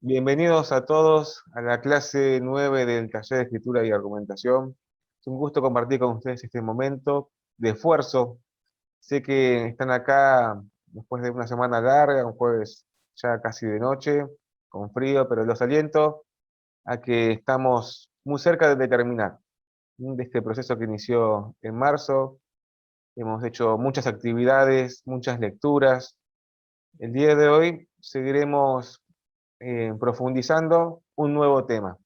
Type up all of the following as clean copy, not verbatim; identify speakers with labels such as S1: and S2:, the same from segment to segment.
S1: Bienvenidos a todos a la clase 9 del taller de escritura y argumentación. Es un gusto compartir con ustedes este momento de esfuerzo. Sé que están acá después de una semana larga, un jueves ya casi de noche, con frío, pero los aliento a que estamos muy cerca de terminar de este proceso que inició en marzo. Hemos hecho muchas actividades, muchas lecturas. El día de hoy seguiremos profundizando un nuevo tema,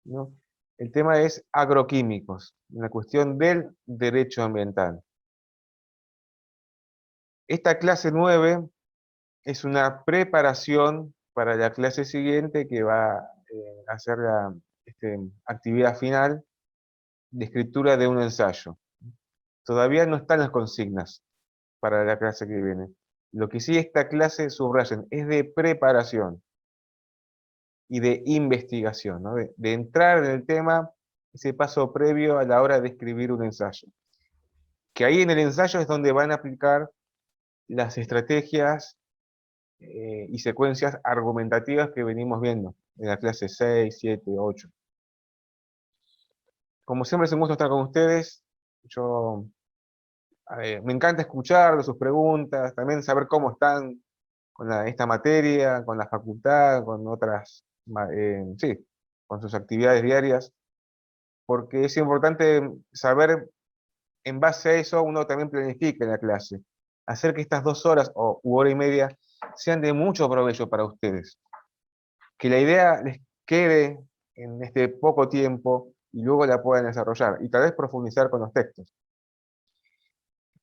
S1: ¿no? El tema es agroquímicos, la cuestión del derecho ambiental. Esta clase 9 es una preparación para la clase siguiente que va a ser la actividad final de escritura de un ensayo. Todavía no están las consignas para la clase que viene. Lo que sí esta clase, subrayan, es de preparación y de investigación, ¿no? De entrar en el tema, ese paso previo a la hora de escribir un ensayo. Que ahí en el ensayo es donde van a aplicar las estrategias y secuencias argumentativas que venimos viendo en la clase 6, 7, 8. Como siempre es un gusto estar con ustedes. Yo me encanta escuchar sus preguntas, también saber cómo están con esta materia, con la facultad, con otras, sí, con sus actividades diarias, porque es importante saber, en base a eso, uno también planifica la clase. Hacer que estas 2 horas u hora y media sean de mucho provecho para ustedes. Que la idea les quede en este poco tiempo y luego la puedan desarrollar y tal vez profundizar con los textos.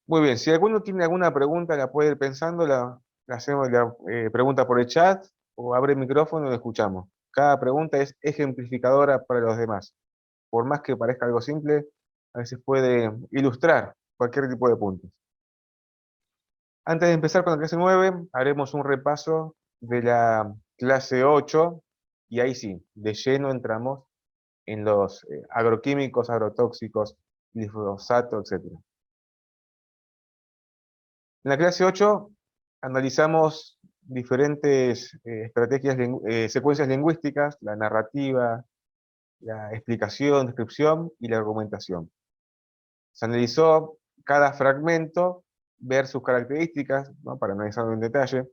S1: Muy bien, si alguno tiene alguna pregunta, la puede ir pensando, la hacemos la pregunta por el chat o abre el micrófono y lo escuchamos. Cada pregunta es ejemplificadora para los demás. Por más que parezca algo simple, a veces puede ilustrar cualquier tipo de puntos. Antes de empezar con la clase 9, haremos un repaso de la clase 8, y ahí sí, de lleno entramos en los agroquímicos, agrotóxicos, glifosato, etc. En la clase 8 analizamos diferentes secuencias lingüísticas, la narrativa, la explicación, descripción y la argumentación. Se analizó cada fragmento, ver sus características, ¿no?, para analizarlo en detalle.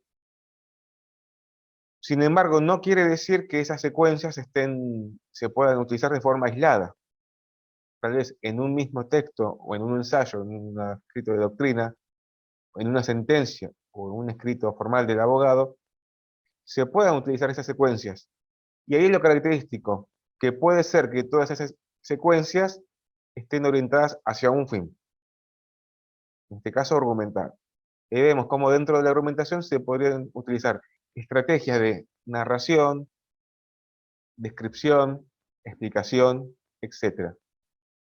S1: Sin embargo, no quiere decir que esas secuencias se puedan utilizar de forma aislada. Tal vez en un mismo texto, o en un ensayo, en un escrito de doctrina, en una sentencia, o en un escrito formal del abogado, se puedan utilizar esas secuencias. Y ahí es lo característico, que puede ser que todas esas secuencias estén orientadas hacia un fin. En este caso, argumentar. Y vemos cómo dentro de la argumentación se podrían utilizar estrategias de narración, descripción, explicación, etc.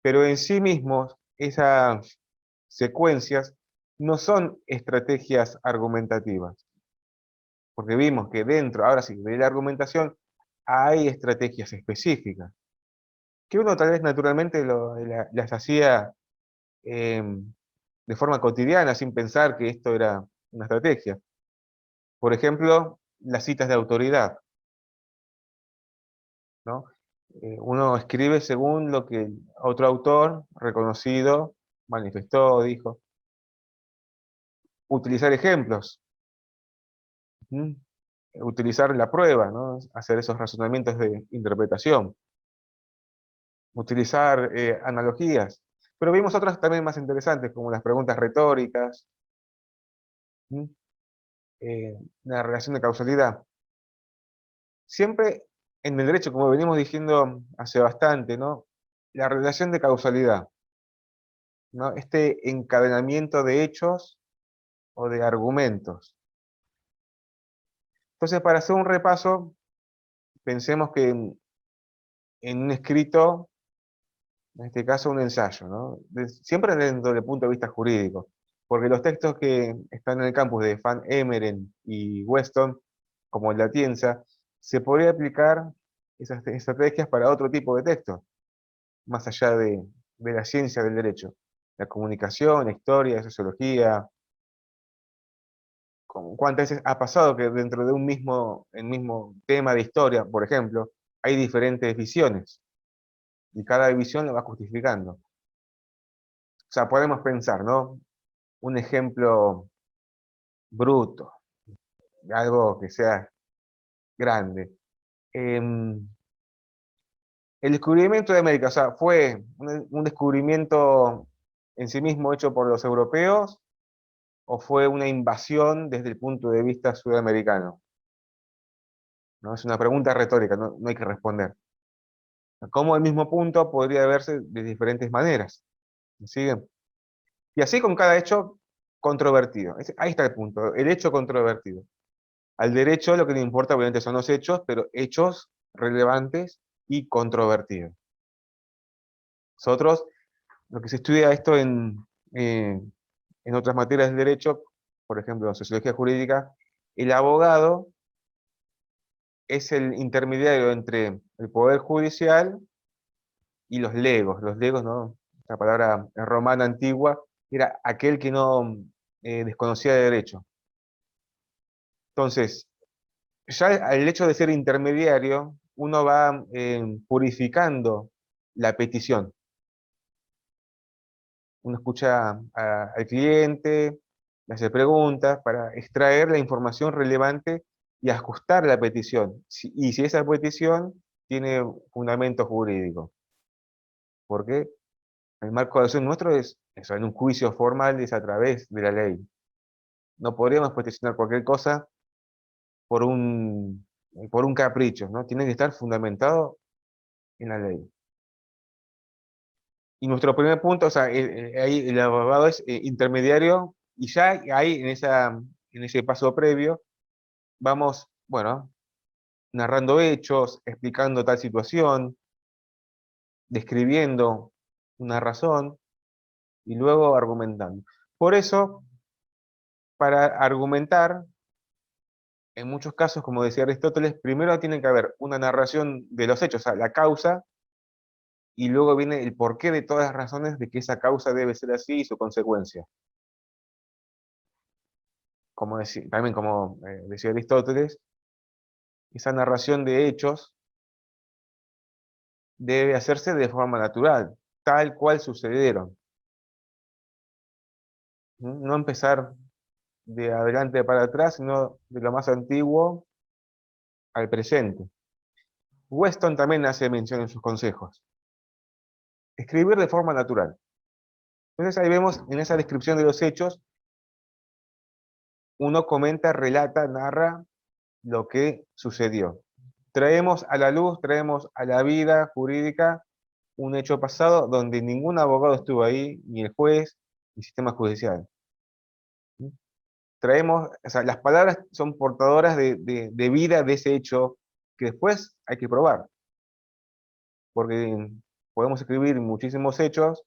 S1: Pero en sí mismos, esas secuencias no son estrategias argumentativas, porque vimos que dentro, ahora sí, de la argumentación hay estrategias específicas, que uno tal vez naturalmente las hacía eh, de forma cotidiana, sin pensar que esto era una estrategia. Por ejemplo, las citas de autoridad, ¿no? Uno escribe según lo que otro autor reconocido manifestó, dijo. Utilizar ejemplos, ¿m? Utilizar la prueba, ¿no? Hacer esos razonamientos de interpretación, utilizar analogías. Pero vimos otras también más interesantes, como las preguntas retóricas, ¿m? La relación de causalidad. Siempre en el derecho, como venimos diciendo hace bastante, ¿no?, la relación de causalidad, ¿no?, este encadenamiento de hechos o de argumentos. Entonces, para hacer un repaso, pensemos que en un escrito, en este caso un ensayo, ¿no?, siempre desde el punto de vista jurídico, porque los textos que están en el campus de Van Emeren y Weston, como la Tienza, se podría aplicar esas estrategias para otro tipo de textos, más allá de la ciencia del derecho, la comunicación, la historia, la sociología, ¿Cuántas veces ha pasado que dentro de el mismo tema de historia, por ejemplo, hay diferentes visiones y cada visión lo va justificando? O sea, podemos pensar, ¿no? Un ejemplo bruto, algo que sea grande. Em, el descubrimiento de América, o sea, ¿fue un descubrimiento en sí mismo hecho por los europeos o fue una invasión desde el punto de vista sudamericano? ¿No? Es una pregunta retórica, no hay que responder. Cómo el mismo punto podría verse de diferentes maneras. ¿Me siguen? Y así con cada hecho controvertido. Ahí está el punto, el hecho controvertido. Al derecho lo que le importa obviamente son los hechos, pero hechos relevantes y controvertidos. Nosotros, lo que se estudia esto eh, en otras materias del derecho, por ejemplo, sociología jurídica, el abogado es el intermediario entre el poder judicial y los legos. Los legos, ¿no? La palabra romana antigua, era aquel que no desconocía de derecho. Entonces, ya el hecho de ser intermediario, uno va purificando la petición. Uno escucha al cliente, le hace preguntas para extraer la información relevante y ajustar la petición. Y si esa petición tiene fundamento jurídico. Porque el marco de acción nuestro es eso, en un juicio formal es a través de la ley. No podríamos peticionar cualquier cosa por por un capricho, ¿no? Tiene que estar fundamentado en la ley. Y nuestro primer punto, o sea, ahí el abogado es intermediario y ya ahí en ese paso previo vamos, bueno, narrando hechos, explicando tal situación, describiendo una razón y luego argumentando. Por eso, para argumentar, en muchos casos, como decía Aristóteles, primero tiene que haber una narración de los hechos, o sea, la causa, y luego viene el porqué de todas las razones de que esa causa debe ser así y su consecuencia. También como decía Aristóteles, esa narración de hechos debe hacerse de forma natural, tal cual sucedieron. No empezar de adelante para atrás, sino de lo más antiguo al presente. Weston también hace mención en sus consejos. Escribir de forma natural. Entonces ahí vemos en esa descripción de los hechos, uno comenta, relata, narra lo que sucedió. Traemos a la luz, traemos a la vida jurídica un hecho pasado donde ningún abogado estuvo ahí, ni el juez, ni el sistema judicial. Traemos, o sea, las palabras son portadoras de vida de ese hecho que después hay que probar, porque podemos escribir muchísimos hechos,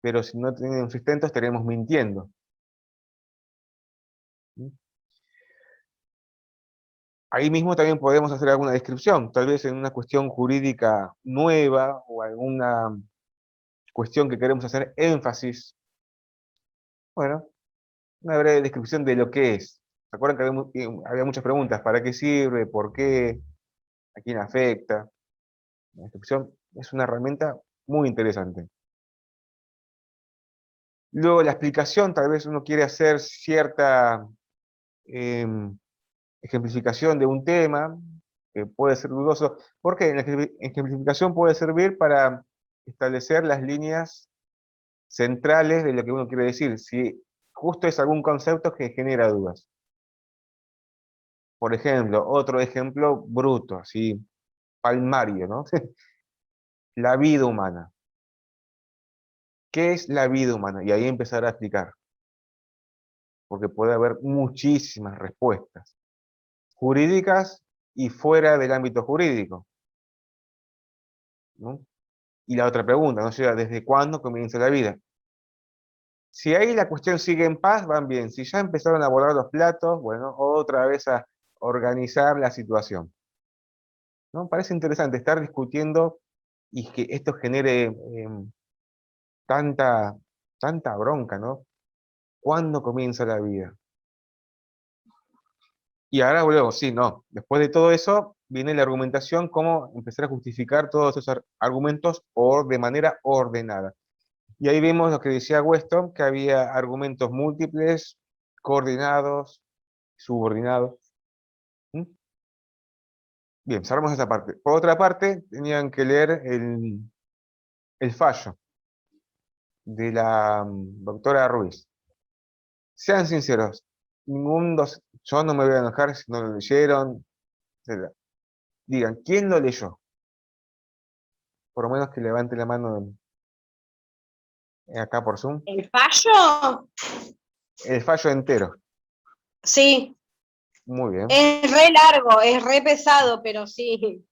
S1: pero si no tienen sustento estaremos mintiendo. Ahí mismo también podemos hacer alguna descripción, tal vez en una cuestión jurídica nueva o alguna cuestión que queremos hacer énfasis. Bueno, una breve descripción de lo que es. ¿Se acuerdan que había muchas preguntas? ¿Para qué sirve? ¿Por qué? ¿A quién afecta? La descripción es una herramienta muy interesante. Luego la explicación, tal vez uno quiere hacer cierta em, ejemplificación de un tema, que puede ser dudoso, porque la ejemplificación puede servir para establecer las líneas centrales de lo que uno quiere decir, si justo es algún concepto que genera dudas. Por ejemplo, otro ejemplo bruto, así, palmario, ¿no? La vida humana. ¿Qué es la vida humana? Y ahí empezar a explicar, porque puede haber muchísimas respuestas, jurídicas y fuera del ámbito jurídico, ¿no? Y la otra pregunta, ¿no? O sea, ¿desde cuándo comienza la vida? Si ahí la cuestión sigue en paz, van bien. Si ya empezaron a volar los platos, bueno, otra vez a organizar la situación, ¿no? Parece interesante estar discutiendo y que esto genere tanta, tanta bronca, ¿no? ¿Cuándo comienza la vida? Y ahora luego, sí, no. Después de todo eso, viene la argumentación, cómo empezar a justificar todos esos argumentos de manera ordenada. Y ahí vemos lo que decía Weston, que había argumentos múltiples, coordinados, subordinados. ¿Mm? Bien, cerramos esa parte. Por otra parte, tenían que leer el fallo de la doctora Ruiz. Sean sinceros, yo no me voy a enojar si no lo leyeron, etc. Digan, ¿quién lo leyó? Por lo menos que levante la mano acá por Zoom.
S2: ¿El fallo?
S1: El fallo entero.
S2: Sí,
S1: Muy bien.
S2: es re largo, es re pesado, pero sí.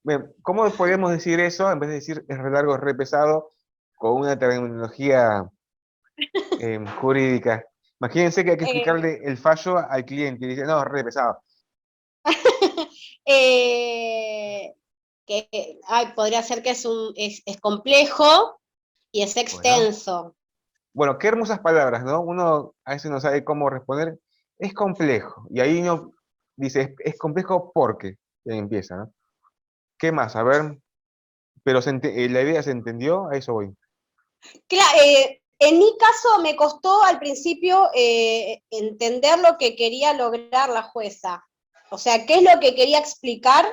S1: Bien, ¿cómo podemos decir eso en vez de decir es re largo, es re pesado, con una terminología jurídica? Imagínense que hay que
S2: Eh,
S1: explicarle el fallo al cliente y dice, no, es re pesado.
S2: eh, podría ser que es complejo y es
S1: Bueno,
S2: extenso.
S1: bueno, qué hermosas palabras, ¿no? Uno a veces no sabe cómo responder. Es complejo. Y ahí uno dice, es complejo porque. Y ahí empieza, ¿no? ¿Qué más? A ver, pero la idea se entendió, a eso voy.
S2: En mi caso me costó al principio entender lo que quería lograr la jueza. O sea, qué es lo que quería explicar.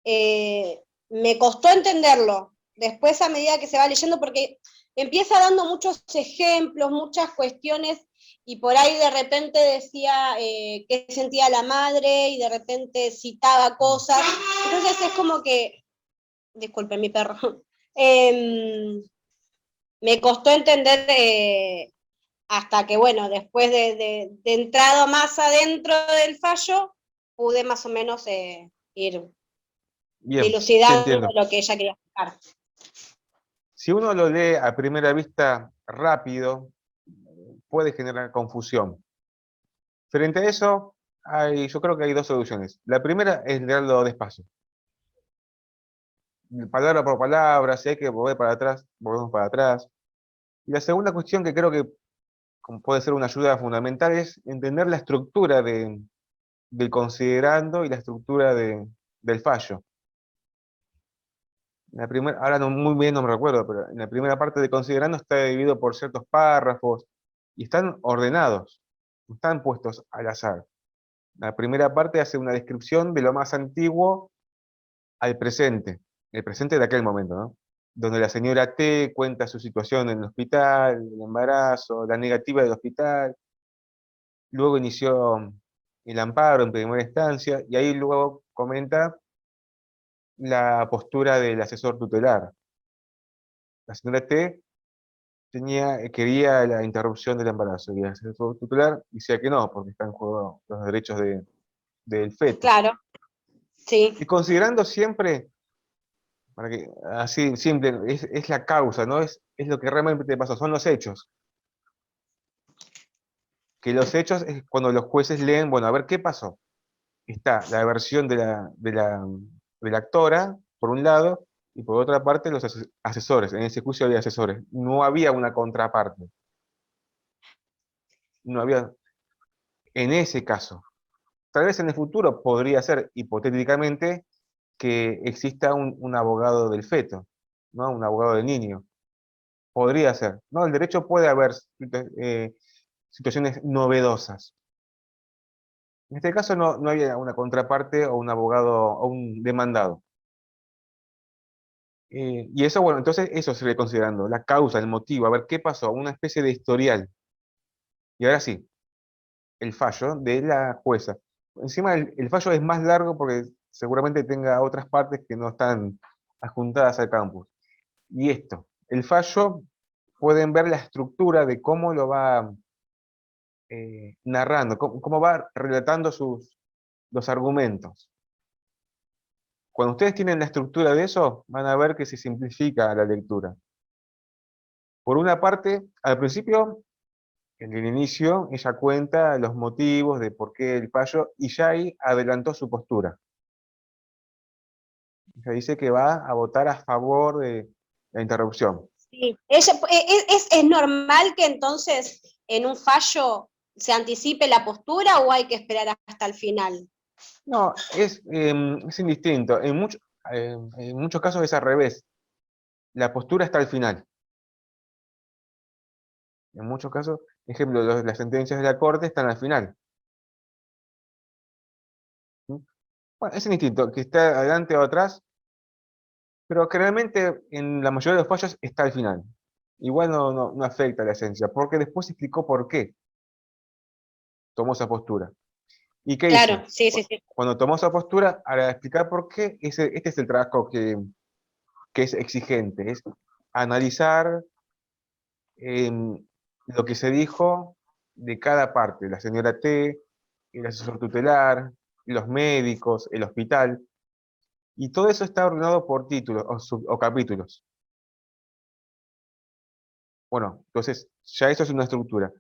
S2: Me costó entenderlo. Después, a medida que se va leyendo, porque empieza dando muchos ejemplos, muchas cuestiones, y por ahí de repente decía qué sentía la madre, y de repente citaba cosas. Entonces es como que, disculpen mi perro, me costó entender hasta que, bueno, después de entrado más adentro del fallo, pude más o menos ir
S1: Bien, sí
S2: dilucidando
S1: entiendo.
S2: lo que ella quería explicar.
S1: Si uno lo lee a primera vista rápido, puede generar confusión. Frente a eso, yo creo que hay dos soluciones. La primera es leerlo despacio, palabra por palabra, si hay que volver para atrás, volvemos para atrás. Y la segunda cuestión que creo que puede ser una ayuda fundamental es entender la estructura del considerando y la estructura del fallo. Ahora no, muy bien no me recuerdo, pero en la primera parte de considerando está dividido por ciertos párrafos y están ordenados, no están puestos al azar. La primera parte hace una descripción de lo más antiguo al presente, el presente de aquel momento, ¿no? Donde la señora T cuenta su situación en el hospital, el embarazo, la negativa del hospital, luego inició el amparo en primera instancia, y ahí luego comenta la postura del asesor tutelar. La señora T quería la interrupción del embarazo, y el asesor tutelar decía que no, porque están en juego los derechos del feto.
S2: Claro, sí.
S1: Y considerando siempre, para que, así simple, es la causa, ¿no? Es lo que realmente te pasó, son los hechos. Que los hechos es cuando los jueces leen, bueno, a ver qué pasó. Está la versión de la actora, por un lado, y por otra parte los asesores. En ese juicio había asesores. No había una contraparte. No había, en ese caso. Tal vez en el futuro podría ser, hipotéticamente, que exista un abogado del feto, ¿no? Un abogado del niño. Podría ser. ¿No? El derecho puede haber situaciones novedosas. En este caso no había una contraparte o un abogado o un demandado. Y eso, bueno, entonces eso se ve considerando la causa, el motivo, a ver qué pasó, una especie de historial. Y ahora sí, el fallo de la jueza. Encima el fallo es más largo porque seguramente tenga otras partes que no están adjuntadas al campus. Y esto, el fallo, pueden ver la estructura de cómo lo va narrando, cómo va relatando los argumentos. Cuando ustedes tienen la estructura de eso, van a ver que se simplifica la lectura. Por una parte, al principio, en el inicio, ella cuenta los motivos de por qué el fallo y ya ahí adelantó su postura. Ella dice que va a votar a favor de la interrupción.
S2: Sí. Es normal que entonces en un fallo se anticipe la postura o hay que esperar hasta el final?
S1: No, es indistinto. En muchos casos es al revés. La postura está al final. En muchos casos, ejemplo, las sentencias de la Corte están al final. ¿Mm? Bueno, es indistinto, que está adelante o atrás, pero generalmente en la mayoría de los fallos está al final. Igual no afecta a la esencia, porque después explicó por qué tomó esa postura. ¿Y qué hizo?
S2: Claro, sí, sí, sí.
S1: Cuando tomó esa postura, al explicar por qué, este es el trabajo que es exigente, es analizar lo que se dijo de cada parte, la señora T, el asesor tutelar, los médicos, el hospital, y todo eso está ordenado por títulos o capítulos. Bueno, entonces ya eso es una estructura.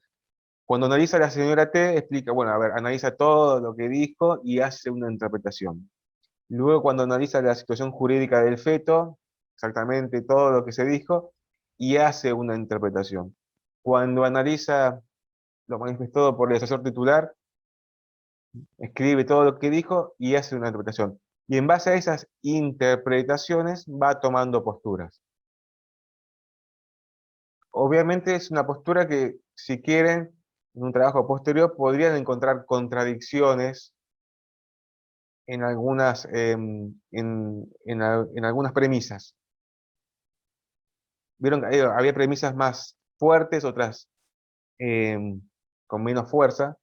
S1: Cuando analiza la señora T, explica, bueno, a ver, analiza todo lo que dijo y hace una interpretación. Luego, cuando analiza la situación jurídica del feto, exactamente todo lo que se dijo, y hace una interpretación. Cuando analiza lo manifestado por el asesor titular, escribe todo lo que dijo y hace una interpretación. Y en base a esas interpretaciones va tomando posturas. Obviamente es una postura que, si quieren, en un trabajo posterior podrían encontrar contradicciones en en algunas premisas. Vieron que había premisas más fuertes, otras con menos fuerza,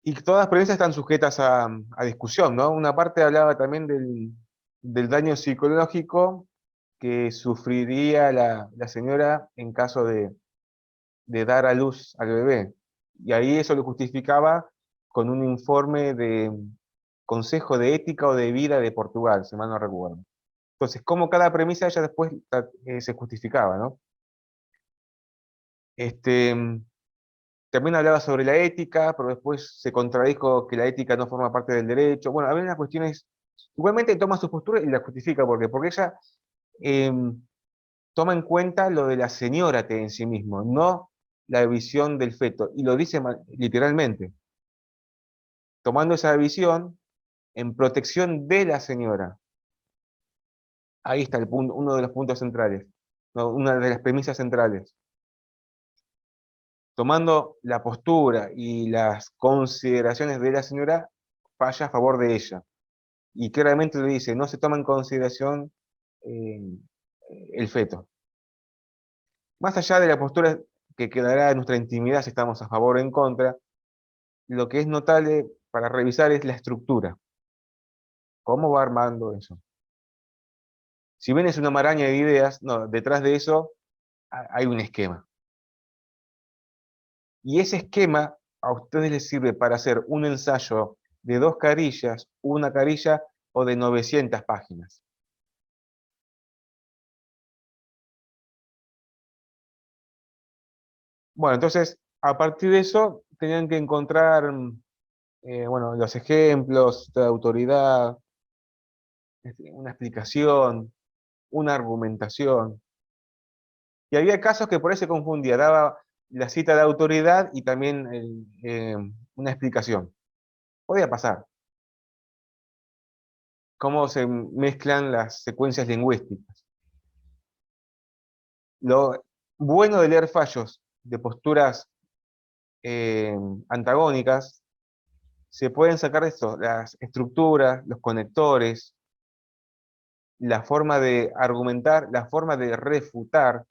S1: y todas las premisas están sujetas a discusión, ¿no? Una parte hablaba también del daño psicológico que sufriría la señora en caso de dar a luz al bebé. Y ahí eso lo justificaba con un informe de Consejo de Ética o de Vida de Portugal, si mal no recuerdo. Entonces, como cada premisa ella después se justificaba, ¿no? Este, también hablaba sobre la ética, pero después se contradijo que la ética no forma parte del derecho. Bueno, había unas cuestiones, igualmente toma su postura y la justifica, porque ella eh, toma en cuenta lo de la señora T en sí mismo, no la visión del feto, y lo dice literalmente, tomando esa visión en protección de la señora. Ahí está el punto, uno de los puntos centrales, ¿no? Una de las premisas centrales. Tomando la postura y las consideraciones de la señora, falla a favor de ella. Y claramente le dice, no se toma en consideración eh, el feto. Más allá de la postura que quedará en nuestra intimidad si estamos a favor o en contra, lo que es notable para revisar es la estructura. ¿Cómo va armando eso? Si bien es una maraña de ideas, no, detrás de eso hay un esquema. Y ese esquema a ustedes les sirve para hacer un ensayo de 2 carillas, una carilla o de 900 páginas. Bueno, entonces, a partir de eso, tenían que encontrar bueno, los ejemplos de autoridad, una explicación, una argumentación. Y había casos que por ahí se confundía, daba la cita de autoridad y también una explicación. Podía pasar. Cómo se mezclan las secuencias lingüísticas. Lo bueno de leer fallos de posturas eh, antagónicas, se pueden sacar esto, las estructuras, los conectores, la forma de argumentar, la forma de refutar,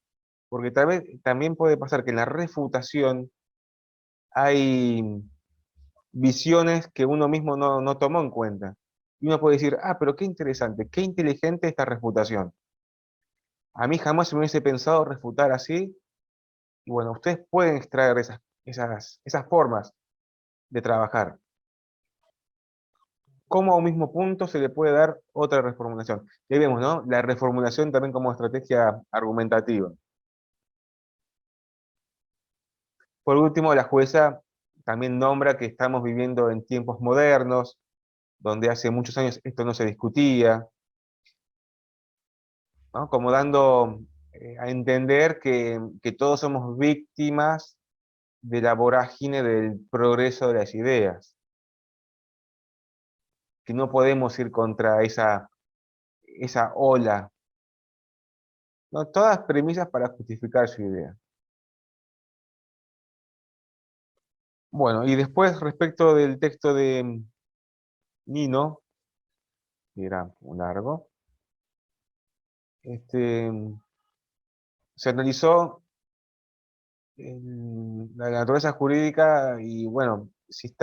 S1: porque también puede pasar que en la refutación hay visiones que uno mismo no tomó en cuenta. Y uno puede decir, ah, pero qué interesante, qué inteligente esta refutación. A mí jamás se me hubiese pensado refutar así. Y bueno, ustedes pueden extraer esas formas de trabajar. ¿Cómo a un mismo punto se le puede dar otra reformulación? Y ahí vemos, ¿no? La reformulación también como estrategia argumentativa. Por último, la jueza también nombra que estamos viviendo en tiempos modernos, donde hace muchos años esto no se discutía, ¿no? Como dando a entender que todos somos víctimas de la vorágine del progreso de las ideas, que no podemos ir contra esa ola, ¿no? Todas premisas para justificar su idea. Bueno, y después respecto del texto de Nino, que era un largo, este, se analizó la naturaleza jurídica y bueno, si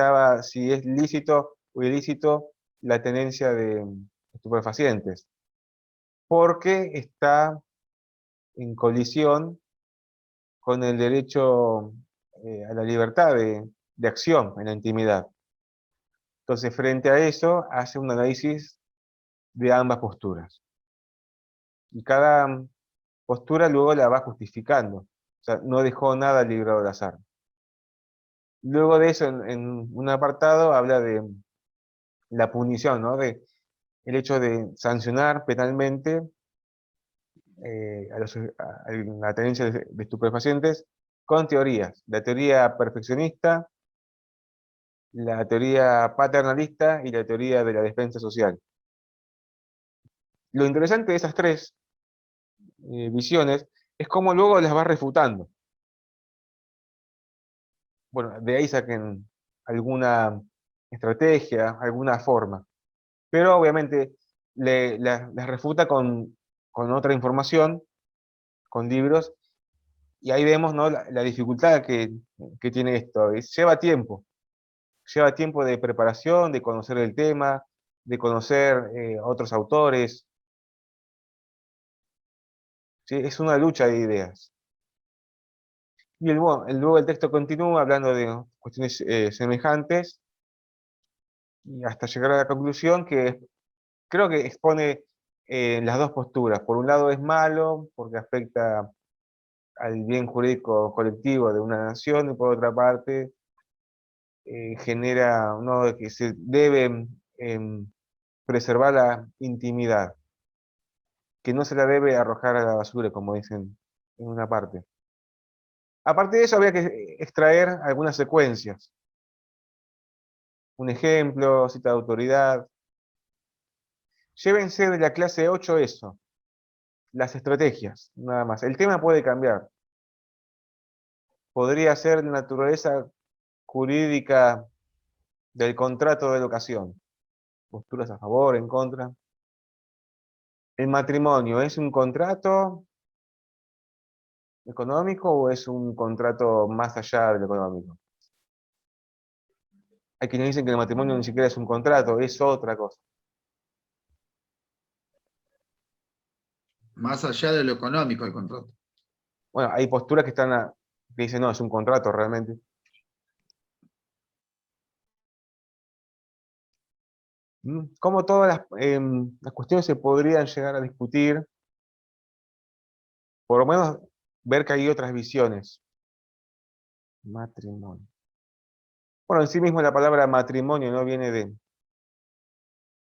S1: es lícito o ilícito la tenencia de estupefacientes, porque está en colisión con el derecho a la libertad de acción en la intimidad. Entonces, frente a eso, hace un análisis de ambas posturas. Y cada postura luego la va justificando. O sea, no dejó nada librado al azar. Luego de eso, en un apartado, habla de la punición, ¿no? De el hecho de sancionar penalmente a la tenencia de estupefacientes con teorías. La teoría perfeccionista, la teoría paternalista y la teoría de la defensa social. Lo interesante de esas tres visiones es cómo luego las va refutando. Bueno, de ahí saquen alguna estrategia, alguna forma. Pero obviamente las refuta con otra información, con libros, y ahí vemos, ¿no? La dificultad que tiene esto. Lleva tiempo de preparación, de conocer el tema, de conocer otros autores. ¿Sí? Es una lucha de ideas. Y luego el texto continúa hablando de cuestiones semejantes y hasta llegar a la conclusión que creo que expone las dos posturas. Por un lado es malo porque afecta al bien jurídico colectivo de una nación y por otra parte genera, ¿no?, que se debe preservar la intimidad, que no se la debe arrojar a la basura, como dicen en una parte. Aparte de eso, habría que extraer algunas secuencias. Un ejemplo, cita de autoridad. Llévense de la clase 8 eso, las estrategias, nada más. El tema puede cambiar. Podría ser la naturaleza jurídica del contrato de locación. Posturas a favor, en contra. ¿El matrimonio es un contrato económico o es un contrato más allá de lo económico? Hay quienes dicen que el matrimonio ni siquiera es un contrato, es otra cosa.
S3: Más allá de lo económico el contrato.
S1: Bueno, hay posturas que dicen, no, es un contrato realmente. ¿Cómo todas las cuestiones se podrían llegar a discutir? Por lo menos ver que hay otras visiones. Matrimonio. Bueno, en sí mismo la palabra matrimonio no viene de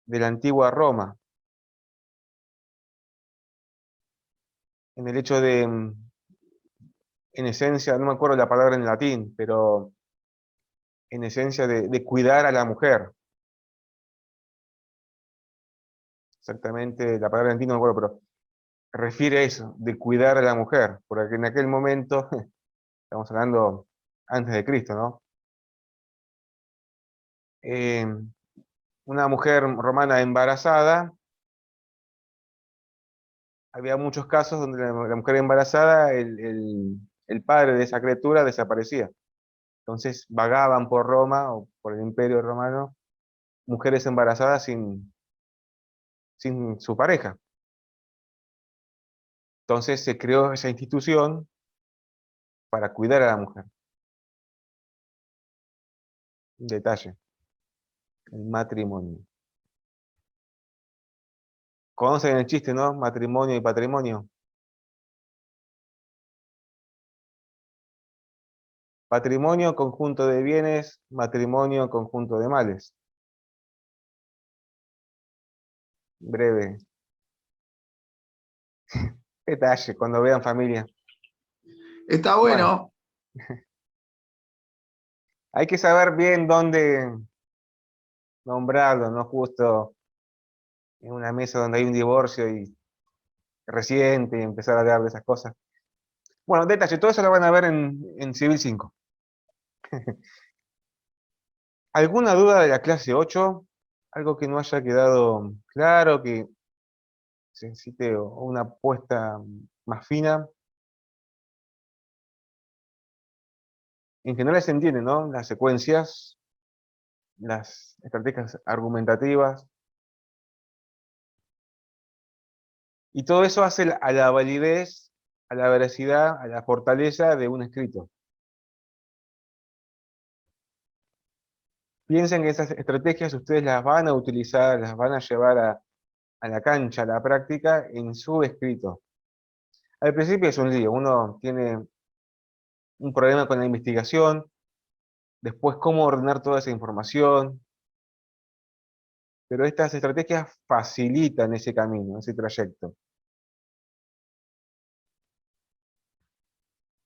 S1: la antigua Roma. En el hecho de, en esencia, no me acuerdo la palabra en latín, pero en esencia de cuidar a la mujer. Exactamente, la palabra en latín no me acuerdo, pero refiere a eso, de cuidar a la mujer, porque en aquel momento, estamos hablando antes de Cristo, ¿no? Eh, una mujer romana embarazada, había muchos casos donde la mujer embarazada, el padre de esa criatura desaparecía. Entonces vagaban por Roma o por el Imperio Romano mujeres embarazadas sin su pareja. Entonces se creó esa institución para cuidar a la mujer. Un detalle, el matrimonio. ¿Conocen el chiste, no? Matrimonio y patrimonio. Patrimonio, conjunto de bienes, matrimonio, conjunto de males. Breve detalle, cuando vean familia.
S3: Está
S1: Bueno,
S3: bueno.
S1: Hay que saber bien dónde nombrarlo, no justo en una mesa donde hay un divorcio y reciente y empezar a hablar de esas cosas. Bueno, detalle, todo eso lo van a ver en Civil 5. ¿Alguna duda de la clase 8? ¿Algo que no haya quedado claro, que se necesite una apuesta más fina? En general se entiende, ¿no? Las secuencias, las estrategias argumentativas, y todo eso hace a la validez, a la veracidad, a la fortaleza de un escrito. Piensen que esas estrategias ustedes las van a utilizar, las van a llevar a la cancha, a la práctica, en su escrito. Al principio es un lío, uno tiene un problema con la investigación, después cómo ordenar toda esa información, pero estas estrategias facilitan ese camino, ese trayecto.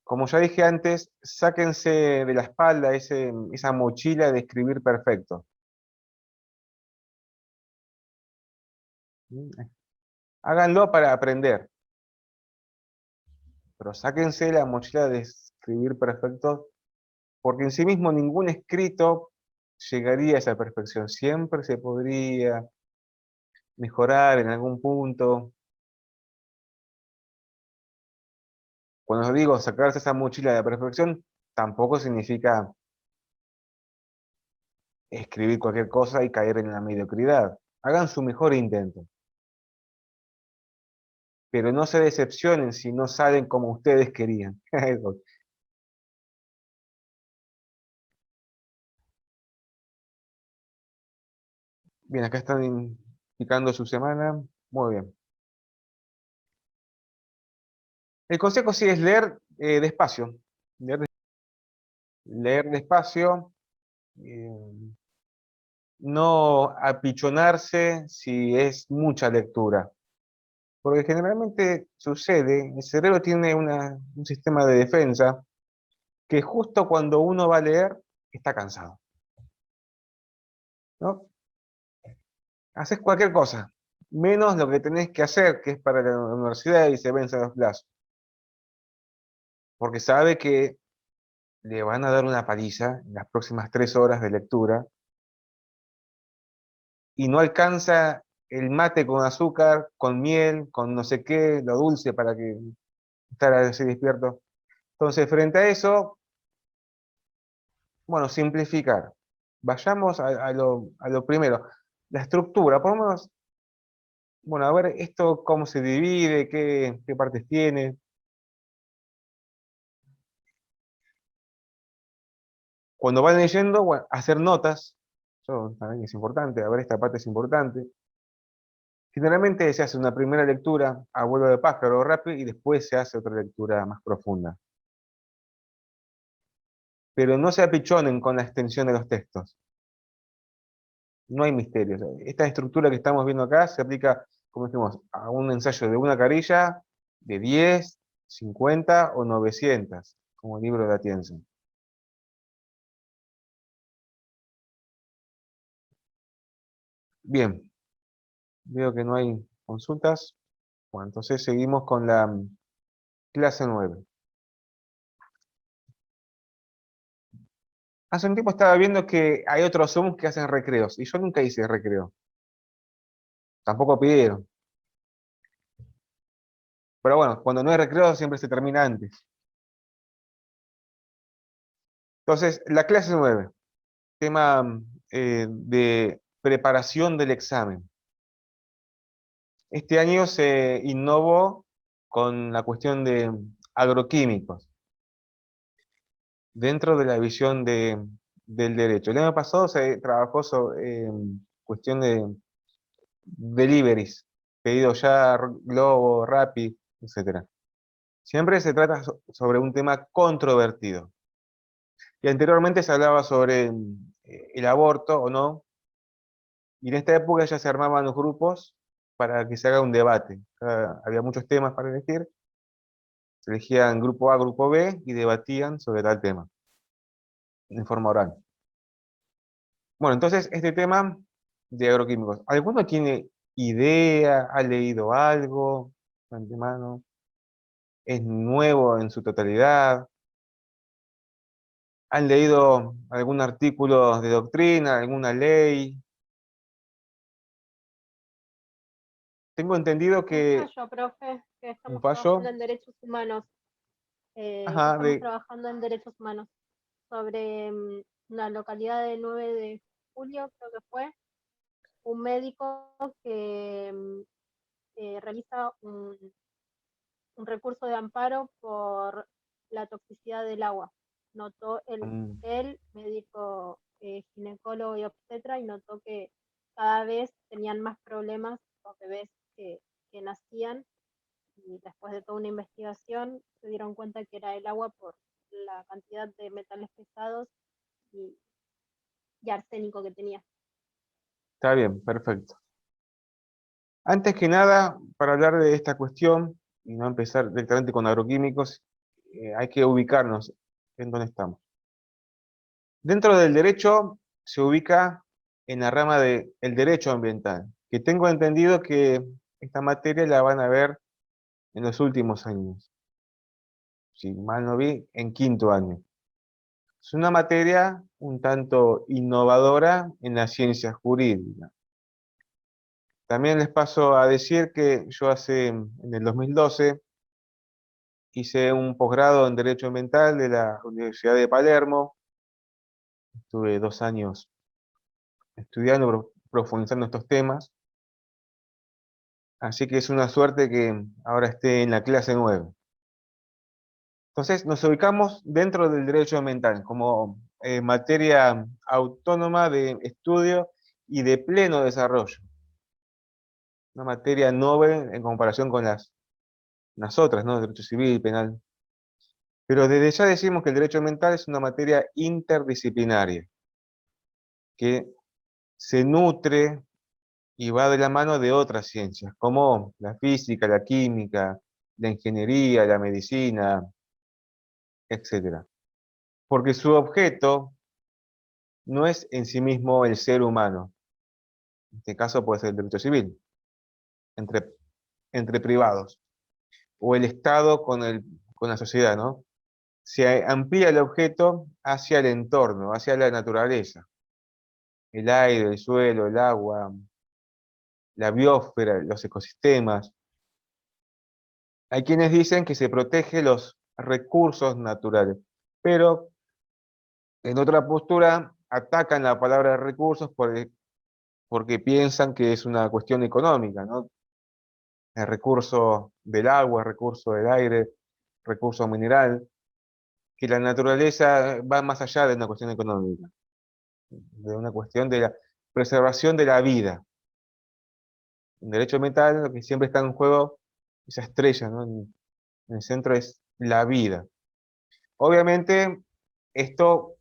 S1: Como ya dije antes, sáquense de la espalda esa mochila de escribir perfecto. Háganlo para aprender, pero sáquense la mochila de escribir perfecto, porque en sí mismo ningún escrito llegaría a esa perfección. Siempre se podría mejorar en algún punto. Cuando digo sacarse esa mochila de la perfección, tampoco significa escribir cualquier cosa y caer en la mediocridad. Hagan su mejor intento. Pero no se decepcionen si no salen como ustedes querían. Bien, acá están indicando su semana. Muy bien. El consejo sí es leer despacio. Leer despacio. eh, no apichonarse si es mucha lectura. Porque generalmente sucede, el cerebro tiene un sistema de defensa que justo cuando uno va a leer está cansado, ¿no? Haces cualquier cosa, menos lo que tenés que hacer, que es para la universidad y se vencen los plazos, porque sabe que le van a dar una paliza en las próximas 3 horas de lectura y no alcanza el mate con azúcar, con miel, con no sé qué, lo dulce para que estar así despierto. Entonces, frente a eso, bueno, simplificar. Vayamos a lo primero. La estructura, podemos, bueno, a ver esto cómo se divide, qué partes tiene. Cuando van leyendo, bueno, hacer notas, eso también es importante, a ver, esta parte es importante. Generalmente se hace una primera lectura a vuelo de pájaro rápido y después se hace otra lectura más profunda. Pero no se apichonen con la extensión de los textos. No hay misterios. Esta estructura que estamos viendo acá se aplica, como dijimos, a un ensayo de una carilla, de 10, 50 o 900, como el libro de Atienza. Bien, veo que no hay consultas. Bueno, entonces seguimos con la clase 9. Hace un tiempo estaba viendo que hay otros Zooms que hacen recreos, y yo nunca hice recreo. Tampoco pidieron. Pero bueno, cuando no hay recreo siempre se termina antes. Entonces, la clase 9, tema de preparación del examen. Este año se innovó con la cuestión de agroquímicos dentro de la visión del derecho. El año pasado se trabajó sobre cuestión de deliveries, pedido ya, Globo, Rappi, etcétera. Siempre se trata sobre un tema controvertido. Y anteriormente se hablaba sobre el aborto o no, y en esta época ya se armaban los grupos para que se haga un debate. Había muchos temas para elegir, se elegían grupo A, grupo B y debatían sobre tal tema. en forma oral. Bueno, entonces este tema de agroquímicos, ¿alguno tiene idea, ha leído algo de antemano? ¿Es nuevo en su totalidad? ¿Han leído algún artículo de doctrina, alguna ley? Tengo entendido
S2: Un
S1: que
S2: fallo, profe, que
S1: un
S2: estamos trabajando
S1: fallo,
S2: en derechos humanos,
S1: ajá,
S2: sobre una localidad del 9 de julio, creo que fue, un médico que realiza un recurso de amparo por la toxicidad del agua. Notó
S1: mm,
S2: el médico ginecólogo y obstetra y notó que cada vez tenían más problemas los bebés que nacían, y después de toda una investigación se dieron cuenta que era el agua por la cantidad de metales pesados y, y arsénico que tenía.
S1: está bien, perfecto. Antes que nada, para hablar de esta cuestión y no empezar directamente con agroquímicos, hay que ubicarnos en dónde estamos. Dentro del derecho se ubica en la rama del derecho ambiental, que tengo entendido que esta materia la van a ver en los últimos años. Si mal no vi, en quinto año. Es una materia un tanto innovadora en la ciencia jurídica. También les paso a decir que yo en el 2012, hice un posgrado en Derecho Ambiental de la Universidad de Palermo. Estuve 2 años estudiando, profundizando estos temas. Así que es una suerte que ahora esté en la clase 9. Entonces nos ubicamos dentro del derecho ambiental como materia autónoma de estudio y de pleno desarrollo. Una materia novel en comparación con las otras, ¿no? Derecho civil, penal. Pero desde ya decimos que el derecho ambiental es una materia interdisciplinaria, que se nutre y va de la mano de otras ciencias, como la física, la química, la ingeniería, la medicina, etcétera. Porque su objeto no es en sí mismo el ser humano. En este caso puede ser el derecho civil, entre, entre privados, o el Estado con la sociedad, ¿no? Se amplía el objeto hacia el entorno, hacia la naturaleza, el aire, el suelo, el agua, la biosfera, los ecosistemas. Hay quienes dicen que se protege los recursos naturales, pero en otra postura atacan la palabra recursos porque piensan que es una cuestión económica, ¿no? El recurso del agua, el recurso del aire, recurso mineral, que la naturaleza va más allá de una cuestión económica, de una cuestión de la preservación de la vida. En derecho ambiental, lo que siempre está en juego, esa estrella, ¿no? En el centro es la vida. Obviamente, esto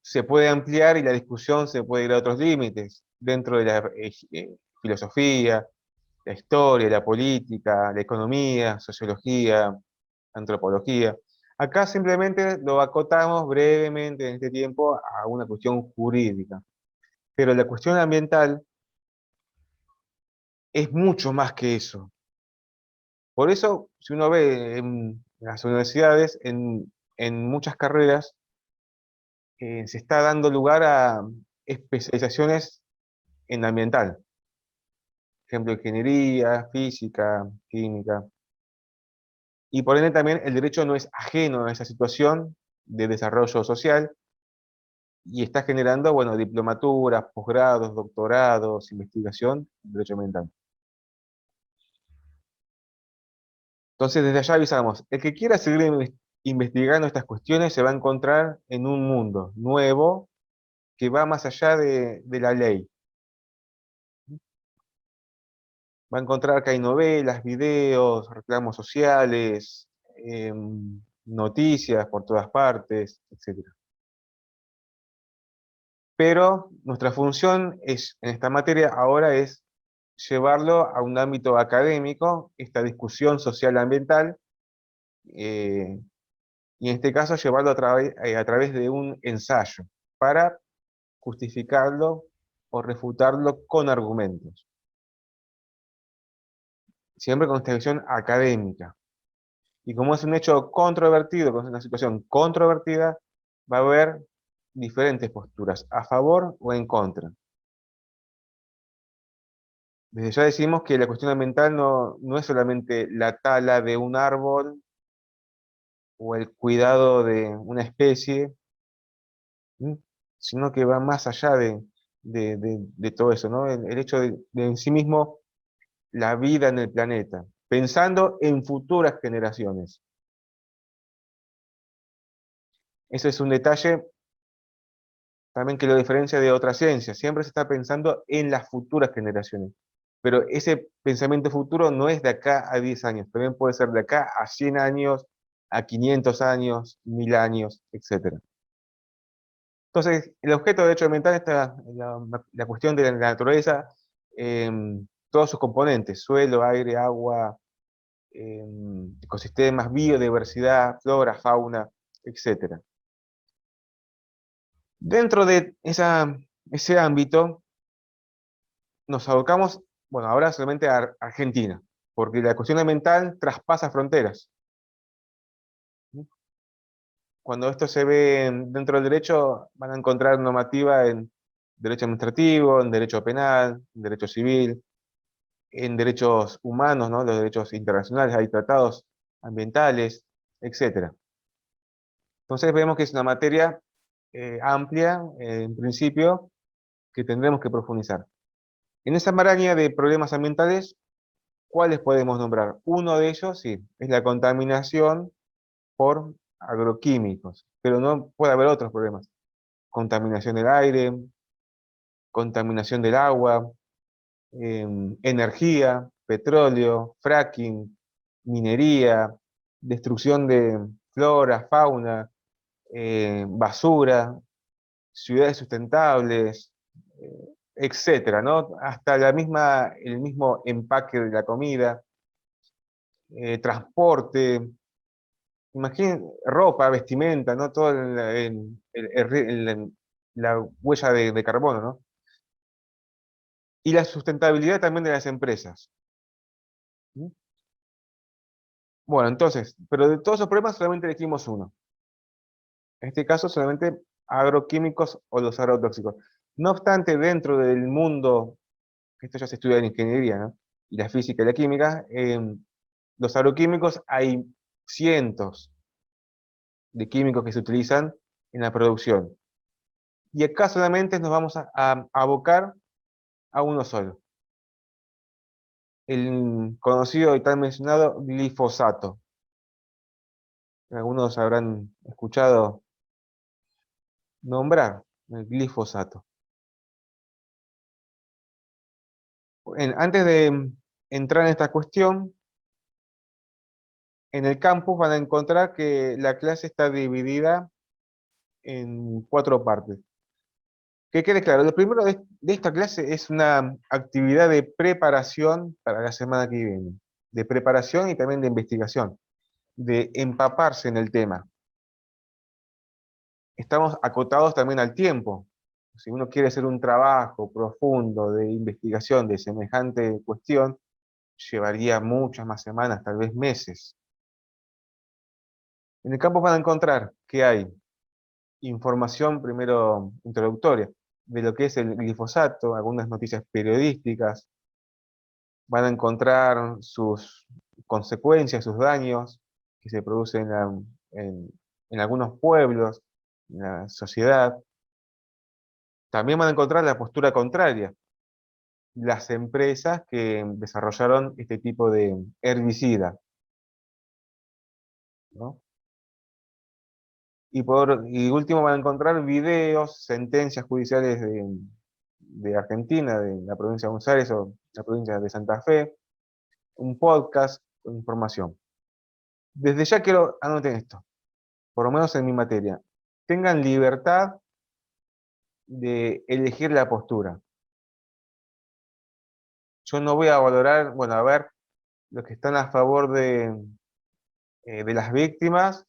S1: se puede ampliar y la discusión se puede ir a otros límites, dentro de la filosofía, la historia, la política, la economía, sociología, antropología. Acá simplemente lo acotamos brevemente en este tiempo a una cuestión jurídica. Pero la cuestión ambiental es mucho más que eso. Por eso, si uno ve en las universidades, en muchas carreras, se está dando lugar a especializaciones en ambiental. Por ejemplo, ingeniería, física, química. Y por ende también el derecho no es ajeno a esa situación de desarrollo social y está generando, bueno, diplomaturas, posgrados, doctorados, investigación en derecho ambiental. Entonces, desde allá avisamos, el que quiera seguir investigando estas cuestiones se va a encontrar en un mundo nuevo que va más allá de la ley. Va a encontrar que hay novelas, videos, reclamos sociales, noticias por todas partes, etc. Pero nuestra función en esta materia ahora es llevarlo a un ámbito académico, esta discusión social ambiental, y en este caso llevarlo a través de un ensayo, para justificarlo o refutarlo con argumentos. Siempre con esta visión académica. Y como es un hecho controvertido, como es una situación controvertida, va a haber diferentes posturas, a favor o en contra. Desde ya decimos que la cuestión ambiental no es solamente la tala de un árbol o el cuidado de una especie, ¿sí? Sino que va más allá de todo eso, ¿no? El hecho de en sí mismo la vida en el planeta, pensando en futuras generaciones. Eso es un detalle también que lo diferencia de otras ciencias. Siempre se está pensando en las futuras generaciones. Pero ese pensamiento futuro no es de acá a 10 años, también puede ser de acá a 100 años, a 500 años, 1000 años, etc. Entonces, el objeto de derecho ambiental está en la cuestión de la naturaleza, todos sus componentes, suelo, aire, agua, ecosistemas, biodiversidad, flora, fauna, etc. Dentro de ese ámbito, nos abocamos, bueno, ahora solamente a Argentina, porque la cuestión ambiental traspasa fronteras. Cuando esto se ve dentro del derecho, van a encontrar normativa en derecho administrativo, en derecho penal, en derecho civil, en derechos humanos, ¿no? Los derechos internacionales, hay tratados ambientales, etc. Entonces vemos que es una materia amplia, en principio, que tendremos que profundizar. En esa maraña de problemas ambientales, ¿cuáles podemos nombrar? Uno de ellos, sí, es la contaminación por agroquímicos, pero no puede haber otros problemas. Contaminación del aire, contaminación del agua, energía, petróleo, fracking, minería, destrucción de flora, fauna, basura, ciudades sustentables, etcétera, ¿no? Hasta el mismo empaque de la comida, transporte, imaginen, ropa, vestimenta, ¿no? Todo la huella de carbono, ¿no? Y la sustentabilidad también de las empresas. ¿Sí? Bueno, entonces, pero de todos esos problemas solamente elegimos uno. En este caso, solamente agroquímicos o los agrotóxicos. No obstante, dentro del mundo, esto ya se estudia en ingeniería, ¿no? Y la física y la química, los agroquímicos hay cientos de químicos que se utilizan en la producción. Y acá solamente nos vamos a abocar a uno solo. El conocido y tan mencionado glifosato. Algunos habrán escuchado nombrar el glifosato. Antes de entrar en esta cuestión, en el campus van a encontrar que la clase está dividida en 4 partes. Que quede claro, lo primero de esta clase es una actividad de preparación para la semana que viene, de preparación y también de investigación, de empaparse en el tema. Estamos acotados también al tiempo. Si uno quiere hacer un trabajo profundo de investigación de semejante cuestión, llevaría muchas más semanas, tal vez meses. En el campo van a encontrar que hay información primero introductoria de lo que es el glifosato, algunas noticias periodísticas, van a encontrar sus consecuencias, sus daños que se producen en algunos pueblos, en la sociedad. También van a encontrar la postura contraria, las empresas que desarrollaron este tipo de herbicida, ¿no? Y último van a encontrar videos, sentencias judiciales de Argentina, de la provincia de Buenos Aires o la provincia de Santa Fe, un podcast con información. Desde ya quiero, anoten esto, por lo menos en mi materia, tengan libertad de elegir la postura. Yo no voy a valorar, bueno, a ver, los que están a favor de las víctimas